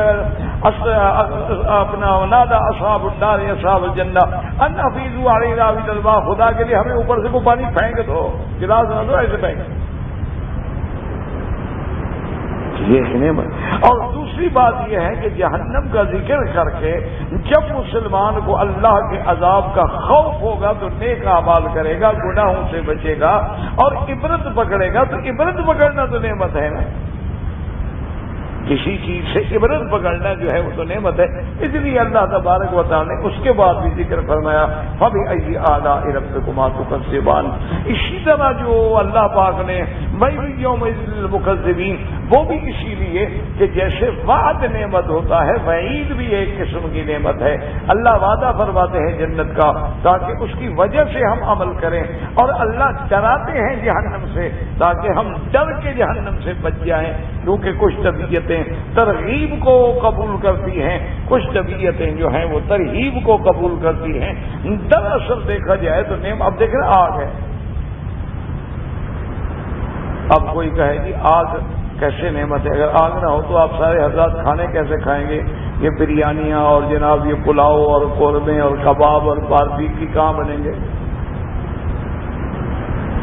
اپنا نادا اصحاب النار اصحاب الجنہ ان افیضوا علینا من الماء، خدا کے لیے ہمیں اوپر سے کوئی پانی پھینک دو، گلاس نہ دو، ایسے پھینک۔ یہ نعمت۔ اور دوسری بات یہ ہے کہ جہنم کا ذکر کر کے جب مسلمان کو اللہ کے عذاب کا خوف ہوگا تو نیک اعمال کرے گا، گناہوں سے بچے گا اور عبرت پکڑے گا، تو عبرت پکڑنا تو نعمت ہے نا، کسی چیز سے عبرت پکڑنا جو ہے وہ تو نعمت ہے۔ اس لیے اللہ تبارک و تعالی نے اس کے بعد بھی ذکر فرمایا فَبِأَيِّ آلَاءِ رَبِّكُمَا تُكَذِّبَانِ۔ اسی طرح جو اللہ پاک نے وَيْلٌ يَوْمَئِذٍ لِّلْمُكَذِّبِينَ، وہ بھی اسی لیے کہ جیسے وعد نعمت ہوتا ہے وعید بھی ایک قسم کی نعمت ہے۔ اللہ وعدہ فرماتے ہیں جنت کا تاکہ اس کی وجہ سے ہم عمل کریں، اور اللہ ڈراتے ہیں جہنم سے تاکہ ہم ڈر کے جہنم سے بچ جائیں، کیونکہ کچھ طبیعتیں ترغیب کو قبول کرتی ہیں، کچھ طبیعتیں جو ہیں وہ ترہیب کو قبول کرتی ہیں۔ دراصل دیکھا جائے تو اب دیکھ رہے آگ ہے، اب کوئی کہے جی آگ کیسے نعمت ہے، اگر آگ نہ ہو تو آپ سارے حضرات کھانے کیسے کھائیں گے؟ یہ بریانیاں اور جناب یہ پلاؤ اور قورمے اور کباب اور باربیکیو کہاں بنیں گے؟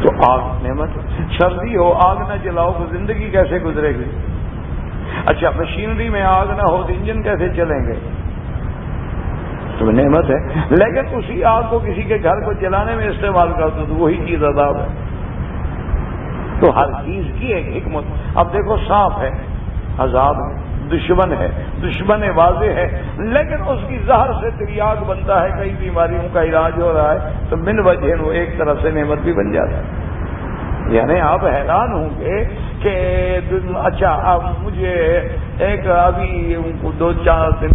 تو آگ نعمت۔ سردی ہو آگ نہ جلاؤ تو زندگی کیسے گزرے گی؟ اچھا مشینری میں آگ نہ ہو تو انجن کیسے چلیں گے؟ تو نعمت ہے، لیکن اسی آگ کو کسی کے گھر کو جلانے میں استعمال کر دو تو وہی چیز عذاب ہے۔ تو ہر چیز کی ایک حکمت۔ اب دیکھو سانپ ہے عذاب ہے، دشمن ہے، دشمن واضح ہے، لیکن اس کی زہر سے تریاق بنتا ہے، کئی بیماریوں کا علاج ہو رہا ہے، تو من وجہ وہ ایک طرح سے نعمت بھی بن جاتا ہے۔ یعنی آپ حیران ہوں گے کہ اچھا اب مجھے ایک ابھی 2-4 دن